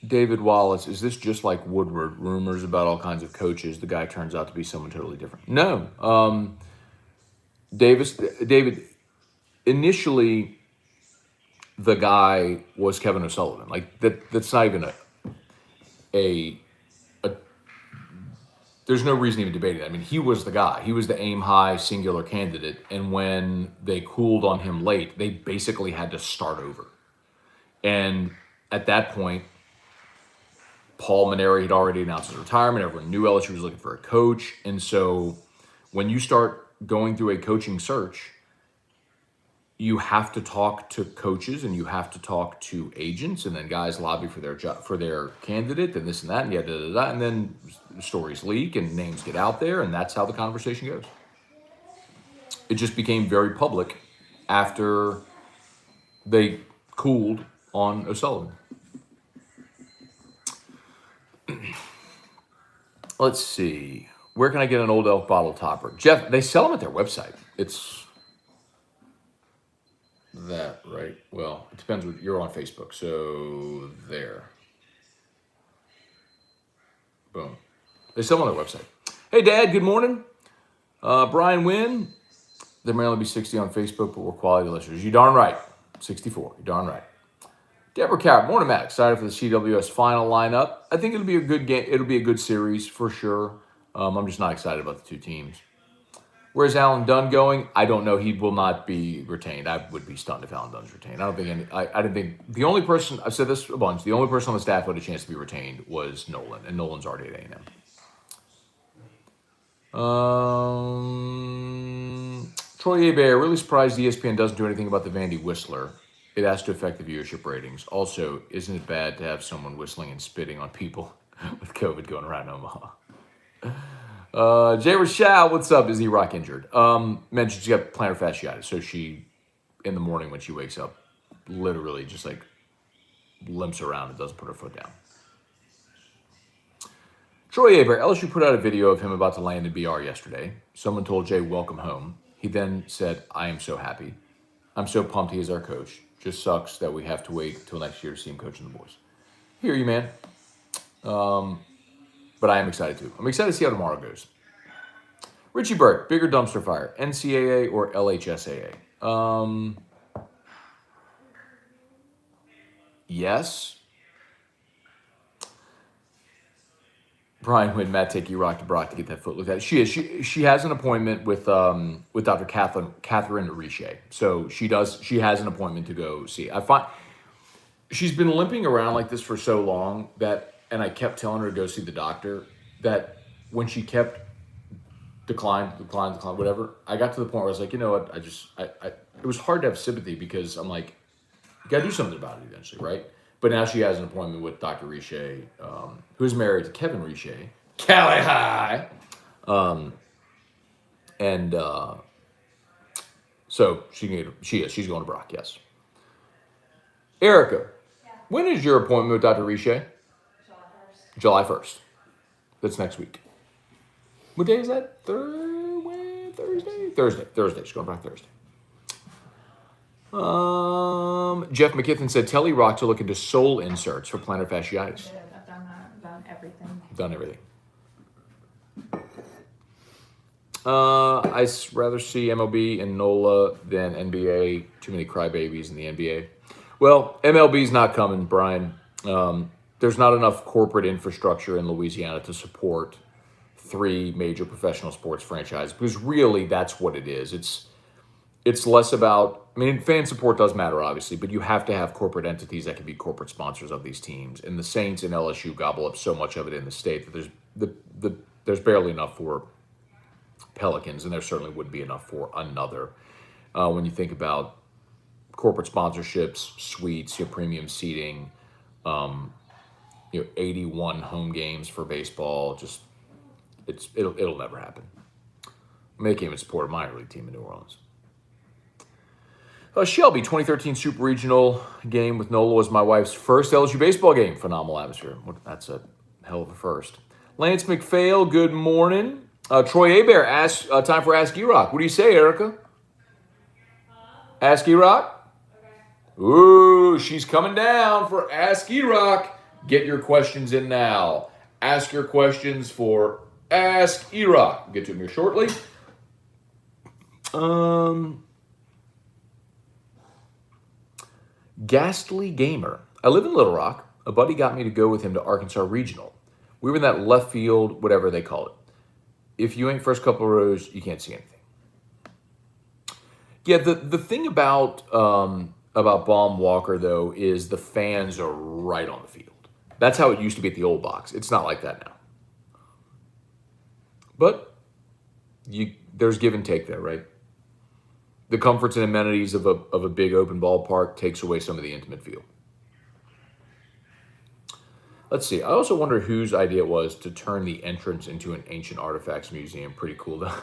S1: David Wallace, is this just like Woodward? Rumors about all kinds of coaches. The guy turns out to be someone totally different. No. David, initially, the guy was Kevin O'Sullivan. Like, that's not even a there's no reason even debating that. I mean, he was the guy. He was the aim high singular candidate. And when they cooled on him late, they basically had to start over. And at that point, Paul Maneri had already announced his retirement. Everyone knew LSU was looking for a coach. And so when you start going through a coaching search, you have to talk to coaches and you have to talk to agents, and then guys lobby for their job, for their candidate, and this and that, and and then stories leak and names get out there, and that's how the conversation goes. It just became very public after they cooled on O'Sullivan. Let's see. Where can I get an Old Elk bottle topper? Jeff, they sell them at their website. It's that, right? Well, it depends. You're on Facebook, so there. Boom. They sell them on their website. Hey, Dad, good morning. Brian Wynn. There may only be 60 on Facebook, but we're quality listeners. You darn right. 64. You darn right. Deborah Carrot, morning, Matt. Excited for the CWS final lineup. I think it'll be a good game. It'll be a good series for sure. I'm just not excited about the two teams. Where's Alan Dunn going? I don't know. He will not be retained. I would be stunned if Alan Dunn's retained. I don't think I didn't think the only person, I've said this a bunch, the only person on the staff who had a chance to be retained was Nolan, and Nolan's already at A&M. Troy Hebert, really surprised ESPN doesn't do anything about the Vandy Whistler. It has to affect the viewership ratings. Also, isn't it bad to have someone whistling and spitting on people with COVID going around Omaha? Jay Rochelle, what's up? Is he rock injured? Mentioned she got plantar fasciitis. So she, in the morning when she wakes up, literally just like limps around and doesn't put her foot down. Troy Aber, LSU put out a video of him about to land in BR yesterday. Someone told Jay, welcome home. He then said, I am so happy. I'm so pumped he is our coach. Just sucks that we have to wait till next year to see him coaching the boys. Hear you, man. But I am excited too. I'm excited to see how tomorrow goes. Richie Burke, bigger dumpster fire, NCAA or LHSAA? Yes. Brian, when Matt take E-Rock to Brock to get that foot looked at. She is. She has an appointment with Dr. Catherine Riche. So she has an appointment to go see. I find she's been limping around like this for so long that, and I kept telling her to go see the doctor, that when she kept decline, whatever, I got to the point where I was like, you know what, it was hard to have sympathy because I'm like, you gotta do something about it eventually, right? But now she has an appointment with Dr. Riche, who's married to Kevin Riche, Cali High. So she's going to Brock, yes. Erica, yeah. When is your appointment with Dr. Riche? July 1st. That's next week. What day is that? Thursday? Thursday. She's going back Thursday. Jeff McKithen said, tell E-Rock to look into sole inserts for plantar fasciitis.
S2: I've done that. Done everything.
S1: Done everything. I'd rather see MLB and NOLA than NBA. Too many crybabies in the NBA. Well, MLB's not coming, Brian. There's not enough corporate infrastructure in Louisiana to support 3 major professional sports franchises, because really that's what it is. It's less about, I mean, fan support does matter, obviously, but you have to have corporate entities that can be corporate sponsors of these teams. And the Saints and LSU gobble up so much of it in the state that there's barely enough for Pelicans, and there certainly wouldn't be enough for another. When you think about corporate sponsorships, suites, premium seating, 81 home games for baseball, just it'll never happen. I can't even support a minor league team in New Orleans. Shelby, 2013 Super Regional game with NOLA was my wife's first LSU baseball game. Phenomenal atmosphere. That's a hell of a first. Lance McPhail, good morning. Troy Hebert, time for Ask E-Rock. What do you say, Erica? Ask E-Rock? Okay. Ooh, she's coming down for Ask E-Rock. Get your questions in now. Ask your questions for Ask E-Rock. We'll get to them here shortly. Ghastly Gamer. I live in Little Rock. A buddy got me to go with him to Arkansas Regional. We were in that left field, whatever they call it. If you ain't first couple of rows, you can't see anything. Yeah, the thing about Baum Walker, though, is the fans are right on the field. That's how it used to be at the old box. It's not like that now. But there's give and take there, right? The comforts and amenities of a big open ballpark takes away some of the intimate feel. Let's see. I also wonder whose idea it was to turn the entrance into an ancient artifacts museum. Pretty cool, though.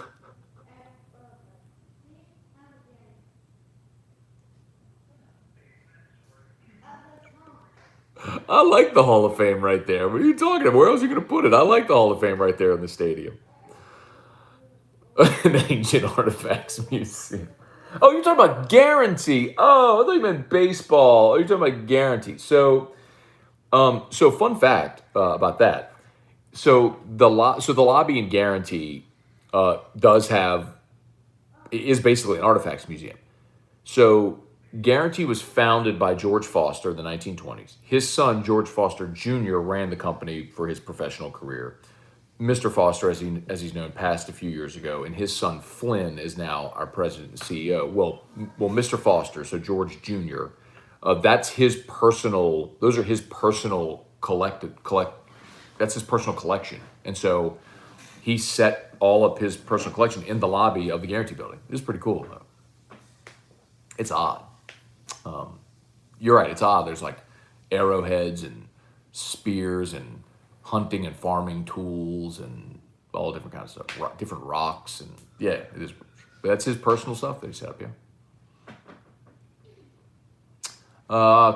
S1: I like the Hall of Fame right there. What are you talking about? Where else are you going to put it? I like the Hall of Fame right there in the stadium. An Ancient Artifacts Museum. Oh, you're talking about Guaranty. Oh, I thought you meant baseball. Oh, you're talking about Guaranty. So fun fact about that. So the lobby in Guaranty is basically an artifacts museum. So Guaranty was founded by George Foster in the 1920s. His son, George Foster Jr., ran the company for his professional career. Mr. Foster, as he's known, passed a few years ago, and his son Flynn is now our president and CEO. Well, Mr. Foster, so George Jr., that's his personal. Those are his personal That's his personal collection, and so he set all of his personal collection in the lobby of the Guaranty building. It's pretty cool, though. It's odd. You're right. It's odd. There's like arrowheads and spears and hunting and farming tools and all different kinds of stuff, different rocks, and yeah, it is. That's his personal stuff that he set up. Yeah.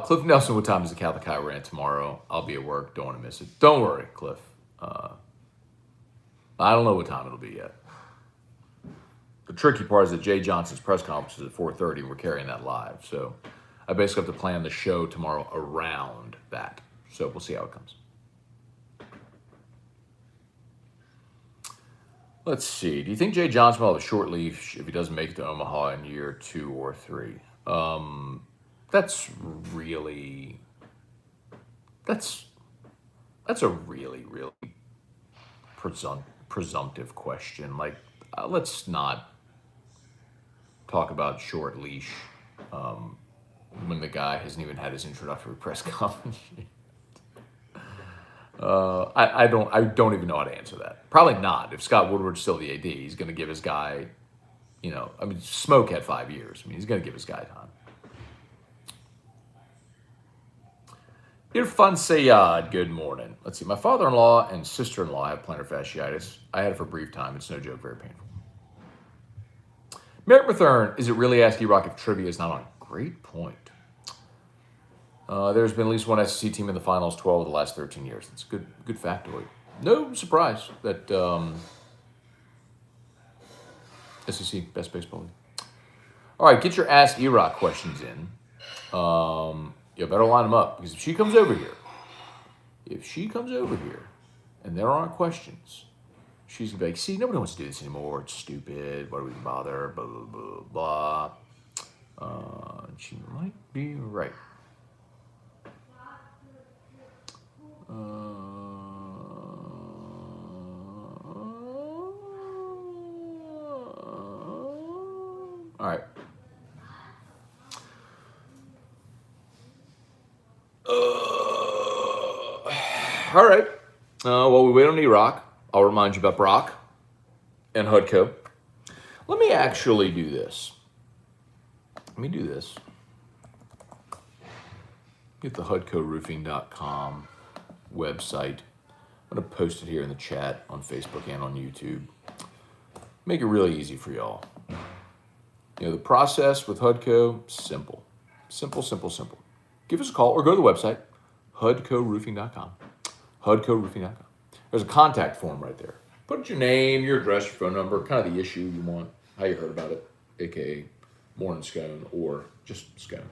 S1: Cliff Nelson, what time is the Catholic High Rant tomorrow? I'll be at work. Don't want to miss it. Don't worry, Cliff. I don't know what time it'll be yet. The tricky part is that Jay Johnson's press conference is at 4:30, and we're carrying that live. So I basically have to plan the show tomorrow around that. So we'll see how it comes. Let's see. Do you think Jay Johnson will have a short leash if he doesn't make it to Omaha in year 2 or 3? That's a really presumptive question. Like, let's not talk about short leash when the guy hasn't even had his introductory press conference. I don't even know how to answer that. Probably not. If Scott Woodward's still the AD, he's going to give his guy, Smoke had 5 years. He's going to give his guy time. Irfan Sayad, good morning. Let's see. My father-in-law and sister-in-law have plantar fasciitis. I had it for a brief time. It's no joke, very painful. Merrick Mathern, is it really Ask E-Rock if trivia is not on? Great point. There's been at least one SEC team in the finals 12 of the last 13 years. That's a good factoid. No surprise that SEC, best baseball league. All right, get your Ask E-Rock questions in. You better line them up, because if she comes over here and there aren't questions, she's going to be like, see, nobody wants to do this anymore. It's stupid. Why do we bother? Blah, blah, blah, blah. She might be right. All right. All right. While we wait on E-Rock, I'll remind you about Brock and Hudco. Let me actually do this. Get the HudcoRoofing.com website. I'm going to post it here in the chat on Facebook and on YouTube. Make it really easy for y'all. The process with Hudco, simple. Simple. Give us a call or go to the website, HudcoRoofing.com. HudcoRoofing.com. There's a contact form right there. Put your name, your address, your phone number, kind of the issue you want, how you heard about it, aka Morning Scone or just Scone.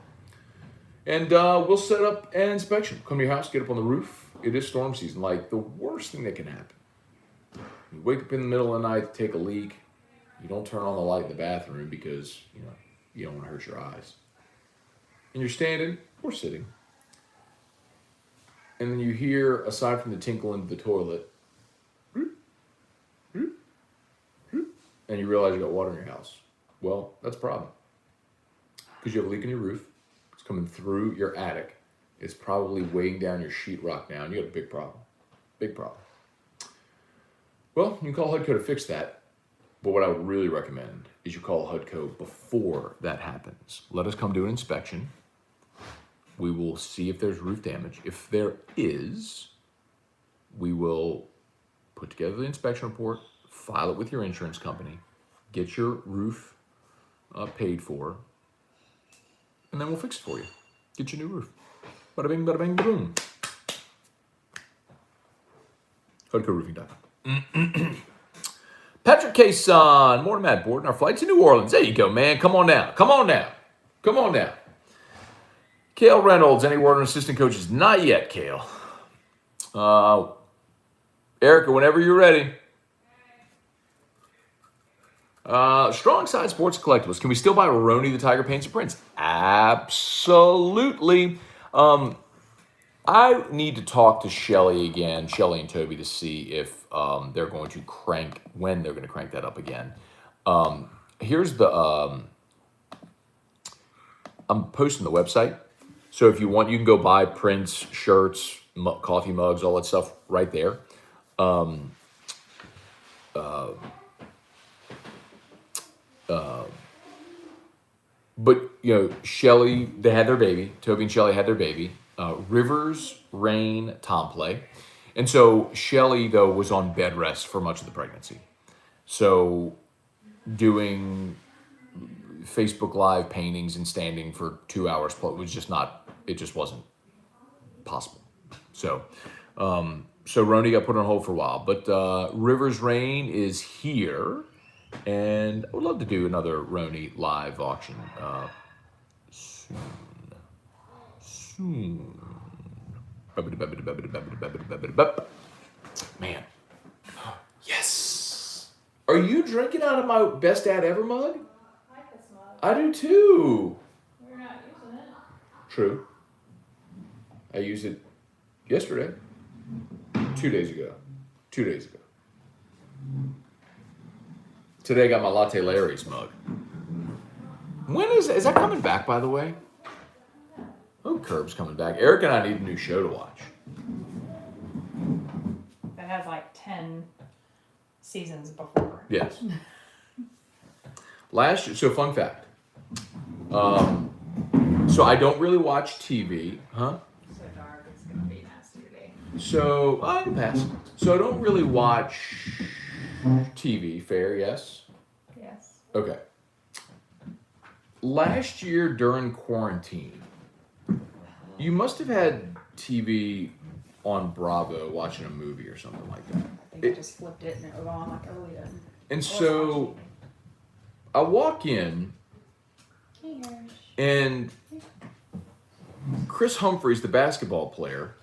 S1: And we'll set up an inspection. Come to your house, get up on the roof. It is storm season. Like, the worst thing that can happen. You wake up in the middle of the night to take a leak. You don't turn on the light in the bathroom because, you don't want to hurt your eyes. And you're standing or sitting. And then you hear, aside from the tinkle into the toilet, and you realize you got water in your house. Well, that's a problem. Because you have a leak in your roof. It's coming through your attic. It's probably weighing down your sheetrock now, and you got a big problem. Big problem. Well, you can call Hudco to fix that. But what I would really recommend is you call Hudco before that happens. Let us come do an inspection. We will see if there's roof damage. If there is, we will put together the inspection report, file it with your insurance company, get your roof paid for, and then we'll fix it for you. Get your new roof. Bada bing, bada bing, boom. HUDCOroofing.com. Patrick K. Son, morning, Matt Borden. Our flight's in New Orleans. There you go, man. Come on now. Come on now. Come on now. Kale Reynolds, any word on assistant coaches? Not yet, Kale. Erica, whenever you're ready. Strong Side Sports Collectibles. Can we still buy Roni the Tiger Paints and Prints? Absolutely. I need to talk to Shelly again, Shelly and Toby, to see if they're going to crank that up again. Here's the, I'm posting the website. So if you want, you can go buy prints, shirts, coffee mugs, all that stuff right there. But, you know, Shelly, they had their baby. Toby and Shelly had their baby. Rivers, Rain, Tomplay. And so Shelly, though, was on bed rest for much of the pregnancy. So doing Facebook Live paintings and standing for 2 hours was just not, it just wasn't possible. So Roni got put on hold for a while. But Rivers, Rain is here. And I would love to do another Roni live auction soon. Man. Yes. Are you drinking out of my best dad ever mug?
S2: I like this mug.
S1: I do too.
S2: We're not using it.
S1: True. I used it yesterday. 2 days ago. 2 days ago. Today I got my Latte Larry's mug. When is that coming back, by the way? Oh, Curb's coming back. Eric and I need a new show to watch.
S2: That has like 10 seasons before.
S1: Yes. Last year, so fun fact. So I don't really watch TV, huh?
S2: So dark, it's gonna be nasty today.
S1: So I can pass. So I don't really watch TV. Fair, yes?
S2: Yes.
S1: Okay. Last year during quarantine, you must have had TV on Bravo watching a movie or something like that.
S2: I think I just flipped it and it was on like early.
S1: And so I walk in and Chris Humphries, the basketball player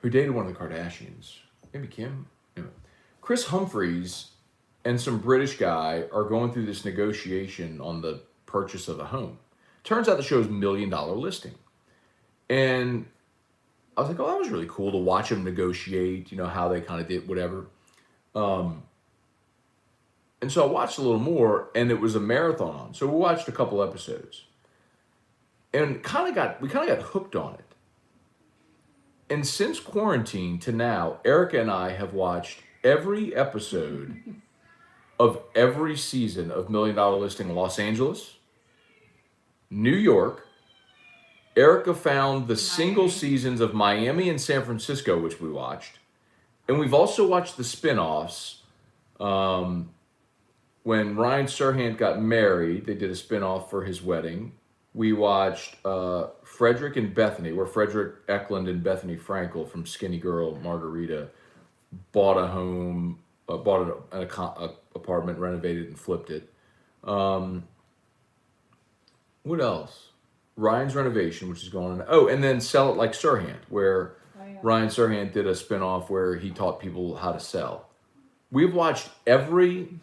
S1: who dated one of the Kardashians, maybe Kim, anyway, Chris Humphries and some British guy are going through this negotiation on the purchase of a home. Turns out the show's $1 million listing. And I was like, oh, that was really cool to watch them negotiate, you know, how they kind of did whatever. And so I watched a little more, and it was a marathon on. So we watched a couple episodes. And we kind of got hooked on it. And since quarantine to now, Erica and I have watched every episode of every season of $1 Million Listing in Los Angeles, New York. Erica found the single seasons of Miami and San Francisco, which we watched. And we've also watched the spinoffs. When Ryan Serhant got married, they did a spinoff for his wedding. We watched Frederick and Bethany, where Frederick Eklund and Bethany Frankel from Skinny Girl Margarita bought a home, bought an apartment, renovated, and flipped it. What else? Ryan's Renovation, which is going on. Oh, and then Sell It Like Serhant, where Ryan Serhant did a spinoff where he taught people how to sell. We've watched every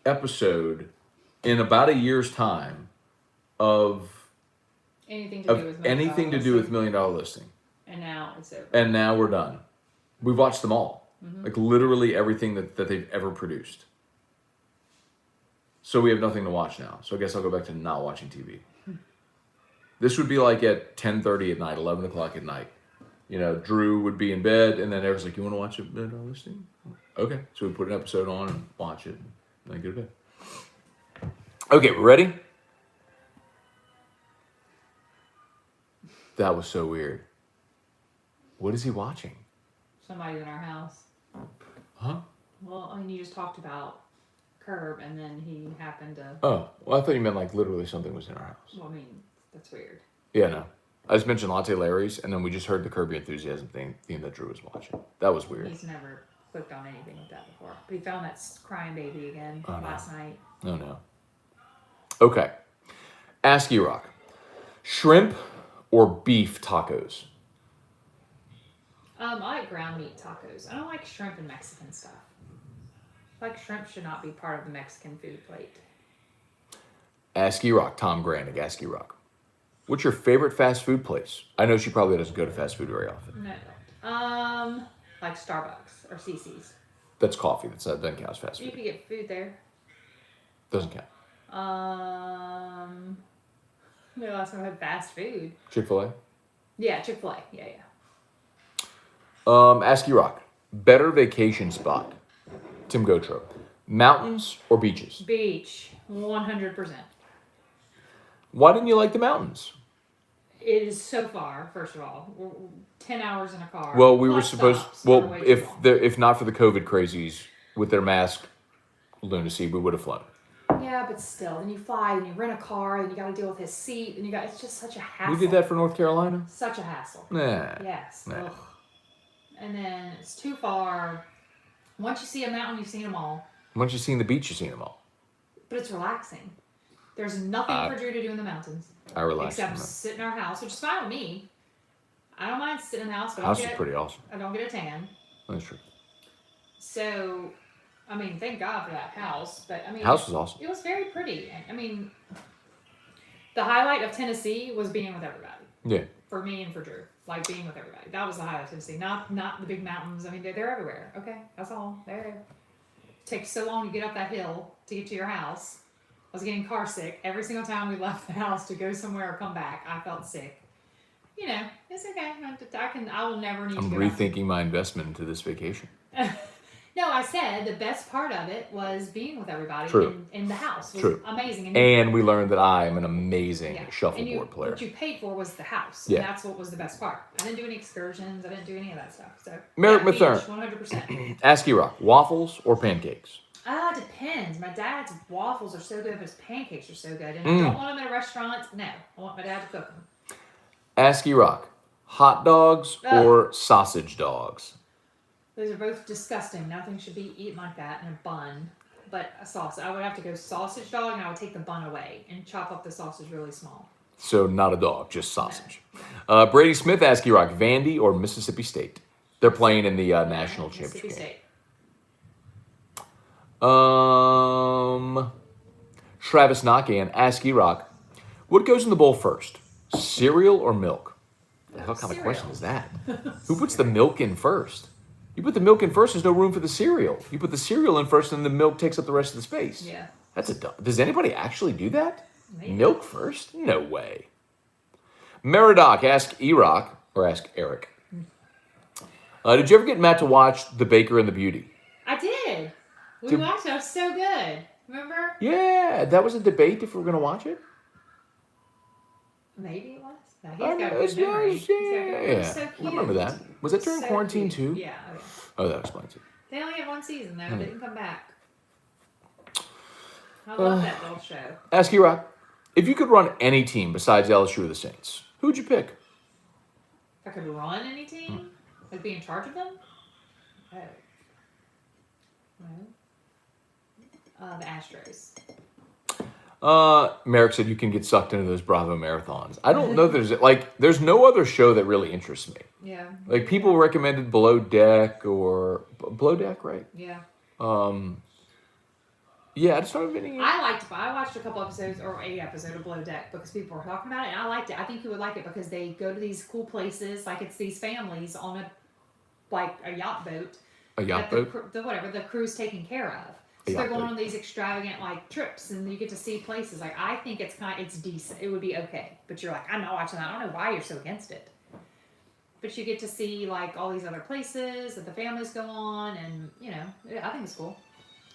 S1: episode in about a year's time of
S2: anything to do with
S1: $1 Million Listing.
S2: And now it's over.
S1: And now we're done. We've watched them all. Mm-hmm. Like literally everything that they've ever produced. So we have nothing to watch now. So I guess I'll go back to not watching TV. This would be like at 10:30 at night, 11 o'clock at night. You know, Drew would be in bed, and then Eric's like, you want to watch $1 Million Listing? Okay. So we put an episode on and watch it, and then go to bed. Okay, we're ready? That was so weird. What is he watching?
S2: Somebody's in our house.
S1: Huh?
S2: Well, I mean, you just talked about Curb, and then he happened to...
S1: Oh, well, I thought you meant like literally something was in our house.
S2: Well, I mean, that's weird.
S1: Yeah, no. I just mentioned Latte Larry's, and then we just heard the Curb Your Enthusiasm theme that Drew was watching. That was weird.
S2: He's never clicked on anything with that before. But he found that crying baby again last night.
S1: Oh, no. Okay. Ask E-Rock. Shrimp or beef tacos?
S2: I like ground meat tacos. I don't like shrimp and Mexican stuff. I like shrimp should not be part of the Mexican food plate.
S1: Ask E-Rock. Tom Granick, Ask E-Rock. What's your favorite fast food place? I know she probably doesn't go to fast food very often.
S2: No, like Starbucks or CC's.
S1: That's coffee. That doesn't count as fast
S2: You
S1: food.
S2: can get food there.
S1: Doesn't count.
S2: The last time I had fast food.
S1: Chick-fil-A?
S2: Yeah, Chick-fil-A. Yeah.
S1: Ask E-Rock. Better vacation spot? Tim Gotro. Mountains or beaches?
S2: Beach, 100%.
S1: Why didn't you like the mountains?
S2: It is so far. First of all, we're 10 hours in a car.
S1: Well, we were
S2: Plus
S1: supposed.
S2: stops
S1: Well,
S2: are way too long.
S1: if not for the COVID crazies with their mask lunacy, we would have flown.
S2: Yeah, but still, then you fly, then you rent a car, then you got to deal with his seat, and it's just such a hassle.
S1: We did that for North Carolina.
S2: Such a hassle.
S1: Nah.
S2: Yes.
S1: Nah.
S2: Ugh. And then it's too far. Once you see a mountain, you've seen them all.
S1: Once you've seen the beach, you've seen them all.
S2: But it's relaxing. There's nothing for Drew to do in the mountains.
S1: I relax.
S2: Except sit in our house, which is fine with me. I don't mind sitting in the house, but
S1: House is pretty awesome.
S2: I don't get a tan.
S1: That's true.
S2: So, I mean, thank God for that house. But I mean,
S1: House was awesome.
S2: It was very pretty. And I mean, the highlight of Tennessee was being with everybody.
S1: Yeah.
S2: For me and for Drew, like being with everybody. That was the highlight of Tennessee. Not the big mountains. I mean, they're everywhere. Okay, that's all. They're there. It takes so long to get up that hill to get to your house. I was getting car sick every single time we left the house to go somewhere or come back. I felt sick. You know, it's okay. I will never need
S1: I'm
S2: to go
S1: rethinking my investment into this vacation.
S2: No, I said the best part of it was being with everybody in the house. It was
S1: True.
S2: amazing.
S1: And we learned that I am an amazing shuffleboard player.
S2: What you paid for was the house.
S1: Yeah.
S2: And that's what was the best part. I didn't do any excursions. I didn't do any of that stuff. So
S1: Merrick
S2: beach,
S1: Mathern.
S2: 100%.
S1: Ask E-Rock. Waffles or pancakes?
S2: It depends. My dad's waffles are so good, but his pancakes are so good. And I don't want them in a restaurant. No, I want my dad to cook them.
S1: Ask E-Rock. Hot dogs or sausage dogs?
S2: Those are both disgusting. Nothing should be eaten like that in a bun. But a sausage. I would have to go sausage dog, and I would take the bun away and chop up the sausage really small.
S1: So not a dog, just sausage. Brady Smith, Ask E-Rock. Vandy or Mississippi State? They're playing in the national championship game.
S2: State.
S1: Travis Knockan, Ask E-Rock. What goes in the bowl first? Cereal or milk? The hell kind of question is that? Who puts the milk in first? You put the milk in first, there's no room for the cereal. You put the cereal in first, and the milk takes up the rest of the space.
S2: Yeah.
S1: That's does anybody actually do that?
S2: Maybe.
S1: Milk first? No way. Meridoc, Ask E-Rock, or Ask Eric. Did you ever get Matt to watch The Baker and the Beauty?
S2: I did. We watched it. It was so good. Remember?
S1: Yeah, that was a debate if we were going to watch it.
S2: Maybe it was. No, he's got good memory. It was so cute.
S1: I remember that. Was that during quarantine
S2: cute.
S1: too?
S2: Yeah.
S1: Oh, that explains it.
S2: They only had one season though. They didn't come back. I love that little show.
S1: Ask E-Rock. If you could run any team besides LSU or the Saints, who would you pick?
S2: If I could run any team, like be in charge of them. Oh. Well, the Astros.
S1: Merrick said you can get sucked into those Bravo marathons. I don't know. There's no other show that really interests me.
S2: Yeah.
S1: Like people recommended Below Deck or Below Deck, right?
S2: Yeah.
S1: Yeah, I just don't have any.
S2: I watched a couple episodes or a episode of Below Deck because people were talking about it, and I liked it. I think you would like it because they go to these cool places, like it's these families on a yacht boat.
S1: A yacht boat?
S2: The crew's taken care of. So they're going on these extravagant trips, and you get to see places. I think it's decent. It would be okay, but you're like, I'm not watching that. I don't know why you're so against it. But you get to see all these other places that the families go on, and I think it's cool.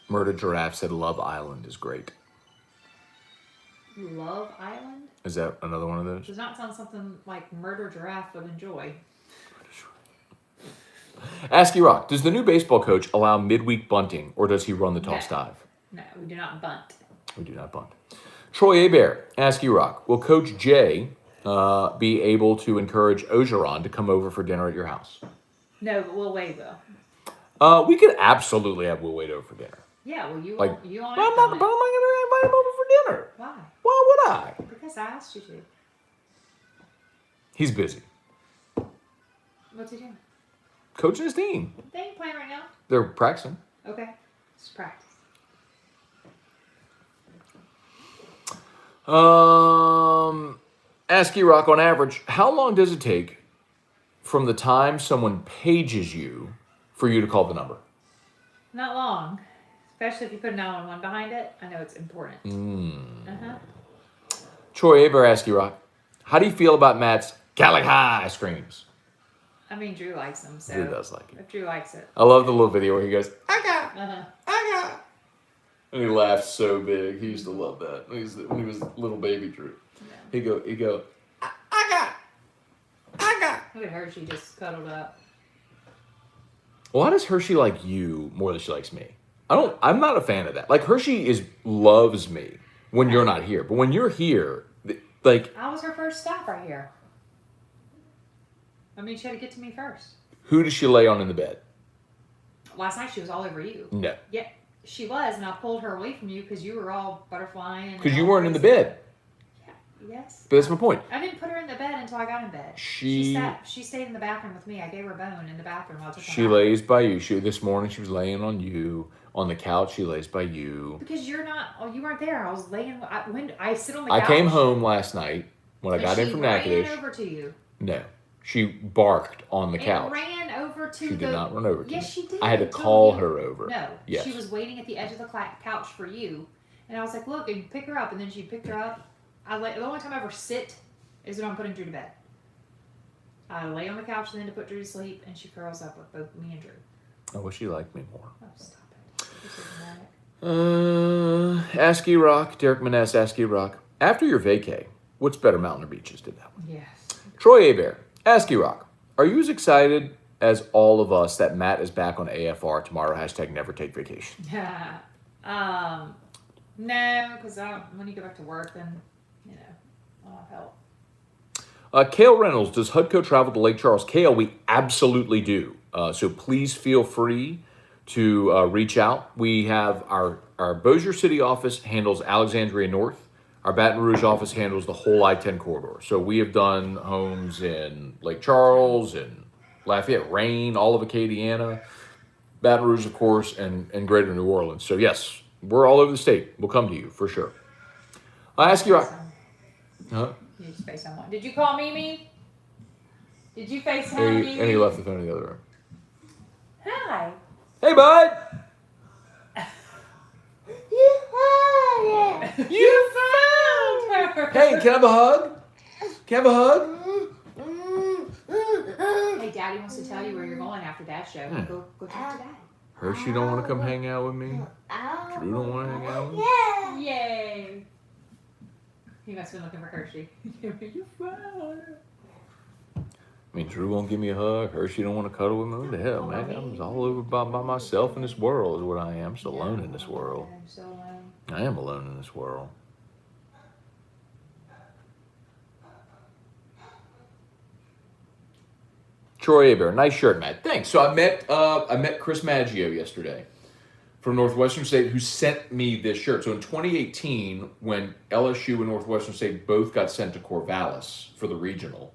S1: Murder Giraffe said Love Island is great.
S2: Love Island?
S1: Is that another one of those?
S2: Does not sound something like Murder Giraffe would enjoy.
S1: Ask E-Rock, does the new baseball coach allow midweek bunting, or does he run the toss dive?
S2: No, we do not bunt.
S1: We do not bunt. Troy Hebert, Ask E-Rock, will Coach Jay be able to encourage Orgeron to come over for dinner at your house?
S2: No, but Will Wade will.
S1: We could absolutely have Will Wade over for dinner.
S2: Yeah, well, you
S1: Like,
S2: won't, you won't
S1: but I'm
S2: act
S1: not
S2: on
S1: going
S2: it.
S1: to invite him over for dinner.
S2: Why?
S1: Why would I?
S2: Because I asked you to.
S1: He's busy.
S2: What's he doing?
S1: Coaching his team.
S2: They ain't playing right now.
S1: They're practicing.
S2: Okay. It's practice.
S1: Ask E-Rock, on average, how long does it take from the time someone pages you for you to call the number?
S2: Not long. Especially if you put a 911 behind it. I know it's important. Uh-huh.
S1: Troy Aber, ask E-Rock, how do you feel about Matt's Cali High screams?
S2: I mean, Drew likes them, so.
S1: Drew does like it.
S2: If Drew likes it.
S1: I love the little video where he goes,
S2: Uh-huh.
S1: I got. And he laughs so big. He used to love that when he was little baby Drew.
S2: Yeah.
S1: He'd go, I got.
S2: Look at her. She just cuddled up.
S1: Why does Hershey like you more than she likes me? I'm not a fan of that. Like, Hershey loves me when you're not here. But when you're here, like...
S2: I was her first stop right here. I mean, she had to get to me first.
S1: Who does she lay on in the bed?
S2: Last night she was all over you.
S1: No.
S2: Yeah, she was, and I pulled her away from you because you were all butterflying.
S1: Because you weren't in the bed.
S2: Yeah, yes.
S1: But that's my point.
S2: I didn't put her in the bed until I got in bed. She stayed in the bathroom with me. I gave her a bone in the bathroom while I took her
S1: She
S2: out.
S1: lays by you. This morning she was laying on you. On the couch, she lays by you.
S2: Because you weren't there. I was laying. I sit on the couch.
S1: I came home last night when I got in from Natchitoches.
S2: She ran over to you.
S1: No. She barked on the couch.
S2: Ran over to
S1: She did not run over to me.
S2: Yes, she did.
S1: I had to call her over.
S2: No.
S1: Yes.
S2: She was waiting at the edge of the couch for you. And I was like, look, and pick her up. And then she picked her up. The only time I ever sit is when I'm putting Drew to bed. I lay on the couch and then to put Drew to sleep, and she curls up with both me and Drew.
S1: I wish she liked me more.
S2: Oh, stop it. You're so dramatic.
S1: Ask E-Rock. Derek Maness, ask E-Rock. After your vacay, what's better, mountain or beaches? Did that one.
S2: Yes.
S1: Troy Aber, ask E-Rock. Are you as excited as all of us that Matt is back on AFR tomorrow? Hashtag never take vacation.
S2: Yeah. No, because when you go back to work, then, I'll have help.
S1: Kale Reynolds, does HUDCO travel to Lake Charles? Kale, we absolutely do. So please feel free to reach out. We have our Bossier City office handles Alexandria North. Our Baton Rouge office handles the whole I-10 corridor. So we have done homes in Lake Charles and Lafayette, Rayne, all of Acadiana, Baton Rouge, of course, and Greater New Orleans. So yes, we're all over the state. We'll come to you for sure. I ask you, huh?
S2: You just FaceTime one. Did you call Mimi? Did you FaceTime Mimi?
S1: And he left the phone in the other room.
S2: Hi.
S1: Hey, bud.
S2: You found her.
S1: Hey, can I have a hug? Can I have a hug?
S2: Hey, Daddy wants to tell you where you're going after Dad's show. Go talk to Dad.
S1: Hershey don't want to come hang out with me. Drew don't want to hang out with me.
S2: Yay. He must have been looking for Hershey. You found her.
S1: I mean, Drew won't give me a hug. Hershey don't want to cuddle with me. What the hell, man? I'm all over by myself in this world is what I am. I'm just alone in this world.
S2: I'm so alone.
S1: I am alone in this world. Troy Aber, nice shirt, Matt. Thanks. So I met Chris Maggio yesterday from Northwestern State, who sent me this shirt. So in 2018, when LSU and Northwestern State both got sent to Corvallis for the regional,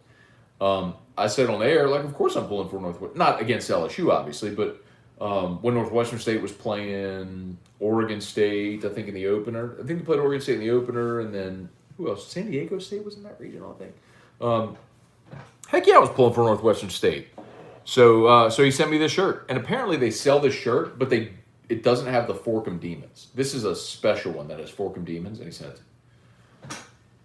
S1: I said on air, like, of course I'm pulling for Northwestern. Not against LSU, obviously, but when Northwestern State was playing Oregon State, I think in the opener. I think they played Oregon State in the opener, and then who else? San Diego State was in that regional, I think. Heck yeah, I was pulling for Northwestern State. So he sent me this shirt, and apparently they sell this shirt, but it doesn't have the Forkum Demons. This is a special one that has Forkum Demons, and he sent it.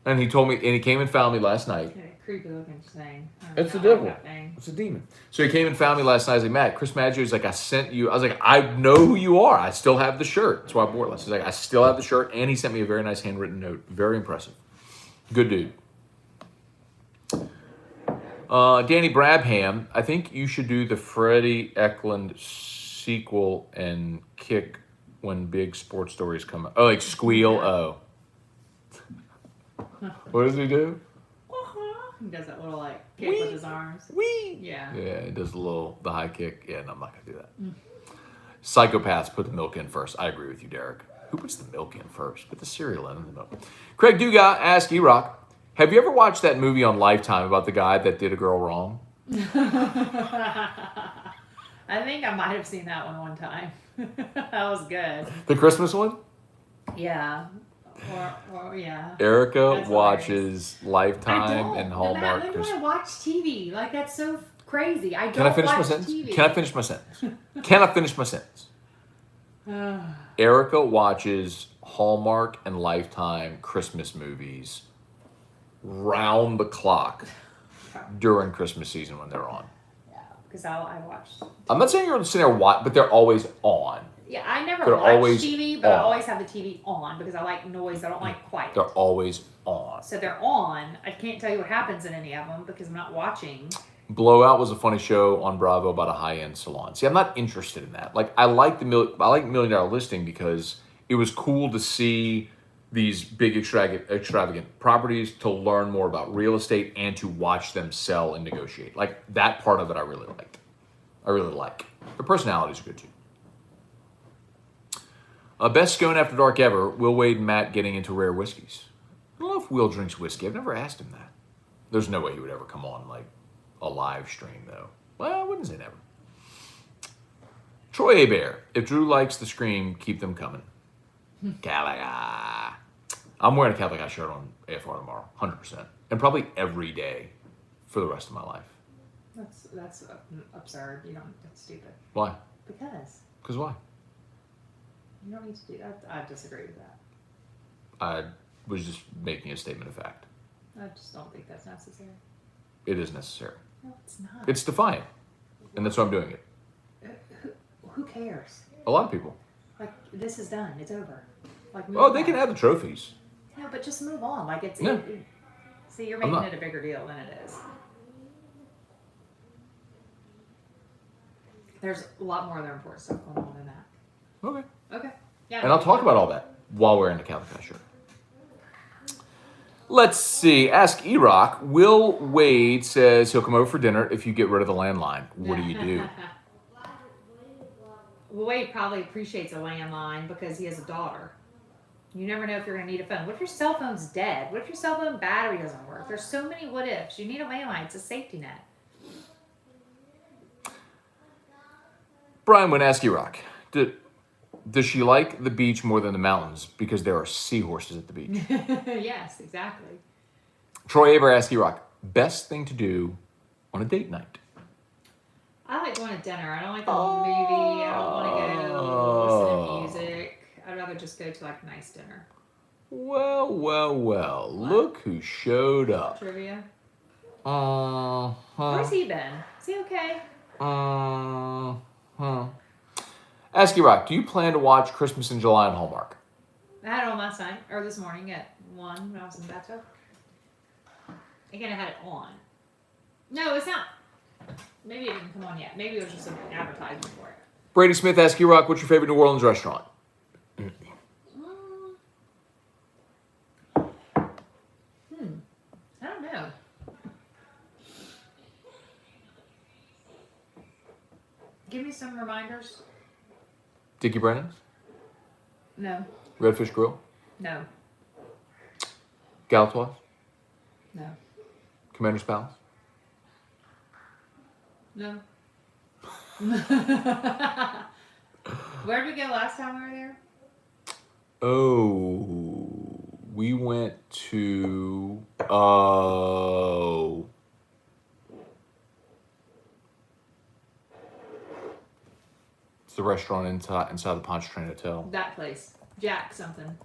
S1: And he told me, and he came and found me last night.
S2: Yeah, creepy looking thing.
S1: It's the devil. It's a demon. So he came and found me last night. I was like, Matt, Chris Maggio's like, I sent you. I was like, I know who you are. I still have the shirt. That's why I wore it last. He's like, I still have the shirt, and he sent me a very nice handwritten note. Very impressive. Good dude. Danny Brabham, I think you should do the Freddie Eklund sequel and kick when big sports stories come out. Oh, like squeal. Oh. What does he do?
S2: He does that little like kick with his arms.
S1: Wee.
S2: Yeah.
S1: Yeah, he does the high kick. Yeah, no, I'm not gonna do that. Psychopaths put the milk in first. I agree with you, Derek. Who puts the milk in first? Put the cereal in the milk. Craig Dugas asked E-Rock, have you ever watched that movie on Lifetime about the guy that did a girl wrong?
S2: I think I might have seen that one time. That was good.
S1: The Christmas one?
S2: Yeah. Or yeah.
S1: Erica
S2: That's
S1: watches Lifetime and
S2: No
S1: Hallmark
S2: matter when do
S1: Christmas.
S2: I watch TV? Like, that's so crazy. I don't
S1: Can I finish my
S2: watch
S1: sentence?
S2: TV.
S1: Can I finish my sentence? Can I finish my sentence? Erica watches Hallmark and Lifetime Christmas movies round the clock during Christmas season when they're on.
S2: Yeah, because I watched.
S1: I'm not saying you're sitting there watch, but they're always on.
S2: Yeah, I never
S1: They're
S2: watch
S1: always
S2: TV, but I
S1: on.
S2: always have the TV on because I like noise. I don't like quiet.
S1: They're always on.
S2: So they're on. I can't tell you what happens in any of them because I'm not watching.
S1: Blowout was a funny show on Bravo about a high-end salon. See, I'm not interested in that. Like, I like $1 Million Listing because it was cool to see these big extravagant properties, to learn more about real estate, and to watch them sell and negotiate. Like, that part of it I really liked. I really like. Their personalities are good too. Best Scone After Dark ever, Will Wade and Matt getting into rare whiskeys. I don't know if Will drinks whiskey. I've never asked him that. There's no way he would ever come on like a live stream though. Well, I wouldn't say never. Troy Bear, if Drew likes the scream, keep them coming. Calica. I'm wearing a Calica shirt on AFR tomorrow, 100%. And probably every day for the rest of my life.
S2: That's absurd. You don't. That's stupid.
S1: Why?
S2: Because
S1: why?
S2: you don't need to do that. I disagree with that.
S1: I was just making a statement of fact.
S2: I just don't think that's necessary.
S1: It is necessary.
S2: No, it's not.
S1: It's defiant. And that's why I'm doing it.
S2: Who cares?
S1: A lot of people.
S2: Like, this is done. It's over. Like, move
S1: Oh, they
S2: on.
S1: can have the trophies.
S2: No, but just move on. Like, it's.
S1: No.
S2: See, you're
S1: I'm
S2: making
S1: not.
S2: it a bigger deal than it is. There's a lot more other important stuff going on than that.
S1: Okay.
S2: Okay. Yeah.
S1: And I'll talk about all that while we're in the Calica shirt. Let's see. Ask E-Rock. Will Wade says he'll come over for dinner if you get rid of the landline. What do you do?
S2: Well, Wade probably appreciates a landline because he has a daughter. You never know if you're going to need a phone. What if your cell phone's dead? What if your cell phone battery doesn't work? There's so many what ifs. You need a landline. It's a safety net.
S1: Brian would ask E-Rock. Does she like the beach more than the mountains because there are seahorses at the beach?
S2: Yes, exactly.
S1: Troy Aber asked E-Rock. Best thing to do on a date night?
S2: I like going to dinner. I don't like the movie. I don't want to go listen to music. I'd rather just go to like a nice dinner.
S1: Well. Look who showed up.
S2: Trivia.
S1: Uh-huh.
S2: Where's he been? Is he okay?
S1: Ask E-Rock, do you plan to watch Christmas in July on Hallmark?
S2: I had it on last night, or this morning at 1 when I was in the bathtub. Again, I had it on. No, it's not. Maybe it didn't come on yet. Maybe it was just an advertisement for it.
S1: Brady Smith asked E-Rock, what's your favorite New Orleans restaurant?
S2: I don't know. Give me some reminders.
S1: Dickie Brennan's?
S2: No.
S1: Redfish Grill?
S2: No.
S1: Galatoire's?
S2: No.
S1: Commander's Palace?
S2: No. Where did we go last time we were there?
S1: Oh, we went to, it's the restaurant inside the Pontchartrain Hotel.
S2: That place. Jack something.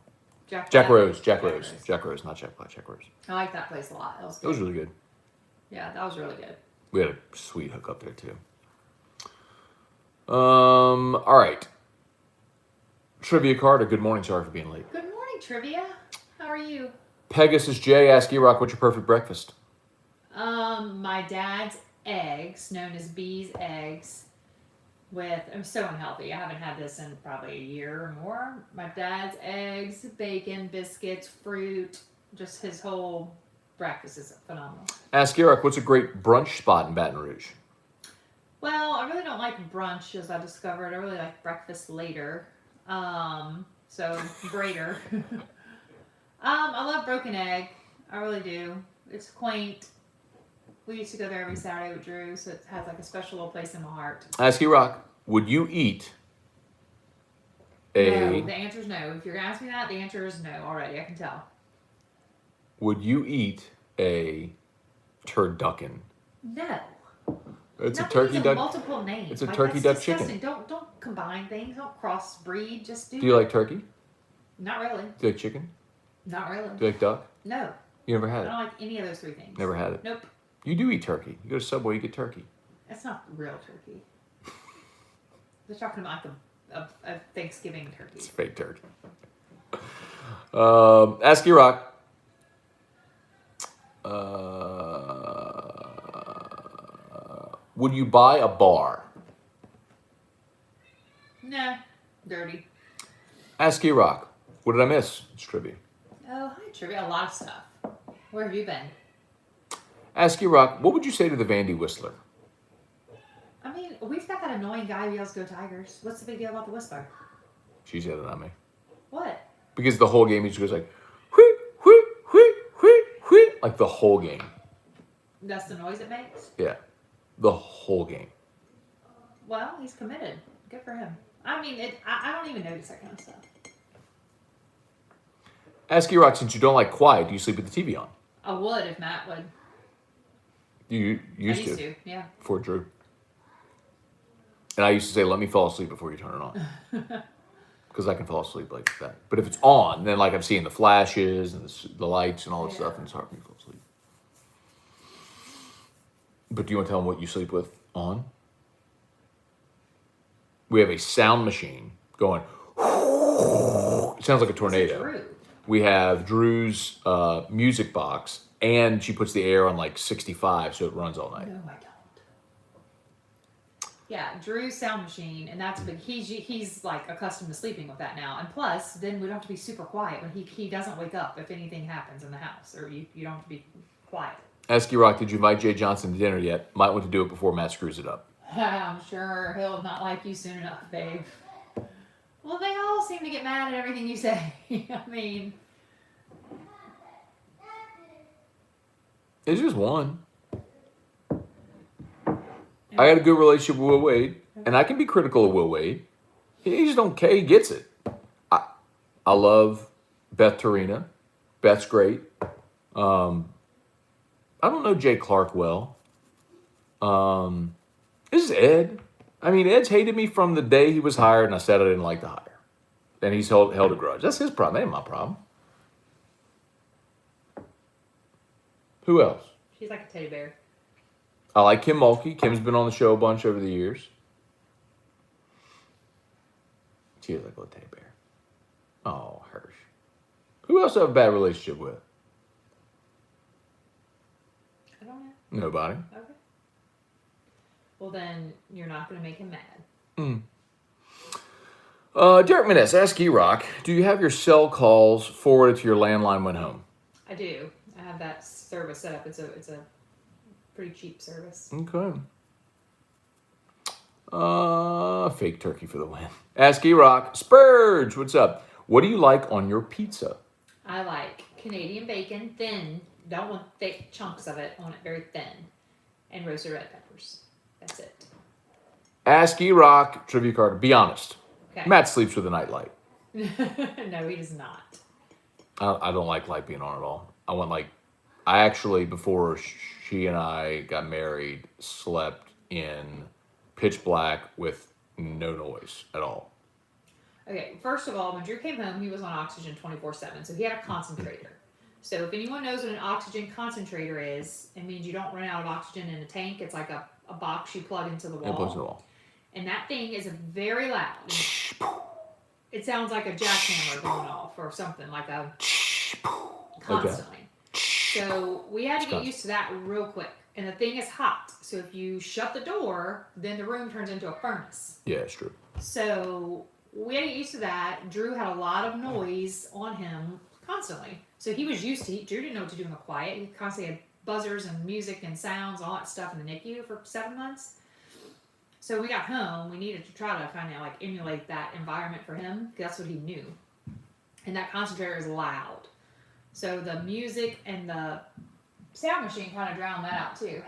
S2: Jack
S1: Rose,
S2: not Jack Black.
S1: Jack Rose.
S2: I like that place a lot. That was
S1: That
S2: good.
S1: was really good.
S2: Yeah, that was really good.
S1: We had a sweet hookup there too. All right. Trivia Carter, good morning. Sorry for being late.
S2: Good morning, Trivia. How are you?
S1: Pegasus J asked E-Rock, what's your perfect breakfast?
S2: My dad's eggs, known as B's eggs, I'm so unhealthy. I haven't had this in probably a year or more. My dad's eggs, bacon, biscuits, fruit, just his whole breakfast is phenomenal.
S1: Ask E-Rock, what's a great brunch spot in Baton Rouge?
S2: Well, I really don't like brunch, as I discovered. I really like breakfast later. So greater. I love Broken Egg. I really do. It's quaint. We used to go there every Saturday with Drew, so it has like a special little place in my heart.
S1: Ask you, Rock, would you eat
S2: No,
S1: a?
S2: the answer is no. If you're gonna ask me that, the answer is no already. I can tell.
S1: Would you eat a turducken?
S2: No.
S1: It's a
S2: Nothing
S1: turkey
S2: needs
S1: duck.
S2: multiple names.
S1: It's a
S2: Like,
S1: turkey
S2: that's
S1: duck
S2: disgusting.
S1: chicken.
S2: Don't combine things. Don't crossbreed. Just do.
S1: Do you like turkey?
S2: Not really.
S1: Do you like chicken?
S2: Not really.
S1: Do you like duck?
S2: No.
S1: You never
S2: I
S1: had
S2: don't
S1: it.
S2: like any of those three things.
S1: Never had it.
S2: Nope.
S1: You do eat turkey. You go to Subway, you get turkey.
S2: That's not real turkey. They're talking about like a Thanksgiving turkey.
S1: It's fake turkey. Ask you, Rock. Would you buy a bar?
S2: Nah. Dirty.
S1: Ask you, Rock. What did I miss? It's trivia.
S2: Oh, hi, trivia. A lot of stuff. Where have you been?
S1: Ask you, Rock. What would you say to the Vandy Whistler?
S2: I mean, we've got that annoying guy who yells "Go Tigers." What's the big deal about the Whistler?
S1: She's yelling at me.
S2: What?
S1: Because the whole game he just goes like, whee, whee, whee, whee, whee, like the whole game.
S2: That's the noise it makes?
S1: Yeah. The whole game.
S2: Well, he's committed. Good for him. I mean, I don't even notice that kind of stuff.
S1: Ask you, Rock, since you don't like quiet, do you sleep with the TV on?
S2: I would if Matt would.
S1: You used
S2: I used to, yeah.
S1: Before Drew. And I used to say, let me fall asleep before you turn it on. Because I can fall asleep like that. But if it's on, then like I'm seeing the flashes and the lights and all that
S2: Yeah.
S1: stuff, and it's hard for me to fall asleep. But do you want to tell them what you sleep with on? We have a sound machine going. It sounds like a tornado.
S2: Drew.
S1: We have Drew's music box, and she puts the air on like 65, so it runs all night.
S2: No, I don't. Yeah, Drew's sound machine, and that's big. He's like accustomed to sleeping with that now. And plus, then we don't have to be super quiet when he doesn't wake up if anything happens in the house, or you don't have to be quiet.
S1: Ask you, Rock, did you invite Jay Johnson to dinner yet? Might want to do it before Matt screws it up.
S2: I'm sure he'll not like you soon enough, babe. Well, they all seem to get mad at everything you say. I mean,
S1: It's just one. I got a good relationship with Will Wade, and I can be critical of Will Wade. He just don't care. He gets it. I love Beth Tarina. Beth's great. I don't know Jay Clark well. This is Ed. I mean, Ed's hated me from the day he was hired, and I said I didn't like the hire. Then he's held a grudge. That's his problem. That ain't my problem. Who else?
S2: she's like a teddy bear.
S1: I like Kim Mulkey. Kim's been on the show a bunch over the years. She is like a little teddy bear. Oh, Hirsch. Who else do I have a bad relationship with?
S2: I don't know.
S1: Nobody.
S2: Okay. Well, then you're not going to make him mad.
S1: Derek Maness, ask E-Rock, do you have your cell calls forwarded to your landline when home?
S2: I do. I have that service set up. It's a pretty cheap service.
S1: Okay. Fake turkey for the win. Ask E-Rock, Spurge, what's up? What do you like on your pizza?
S2: I like Canadian bacon, thin. Don't want thick chunks of it. I want it very thin. And roasted red peppers. That's it.
S1: Ask E-Rock, trivia card, be honest.
S2: Okay.
S1: Matt sleeps with a nightlight.
S2: No, he does not.
S1: I don't like light being on at all. I actually, before she and I got married, slept in pitch black with no noise at all.
S2: Okay, first of all, when Drew came home, he was on oxygen 24/7, so he had a concentrator. So if anyone knows what an oxygen concentrator is, it means you don't run out of oxygen in a tank. It's like a box you plug into the wall.
S1: It blows it all.
S2: And that thing is very loud. It sounds like a jackhammer going off or something, like a constantly. So we had to get used to that real quick. And the thing is hot. So if you shut the door, then the room turns into a furnace.
S1: Yeah, it's true.
S2: So we had to get used to that. Drew had a lot of noise on him constantly. So he was used to Drew didn't know what to do in the quiet. He constantly had buzzers and music and sounds, all that stuff in the NICU for 7 months. So we got home. We needed to try to kind of like emulate that environment for him. 'Cause that's what he knew. And that concentrator is loud. So the music and the sound machine kind of drowned that out too.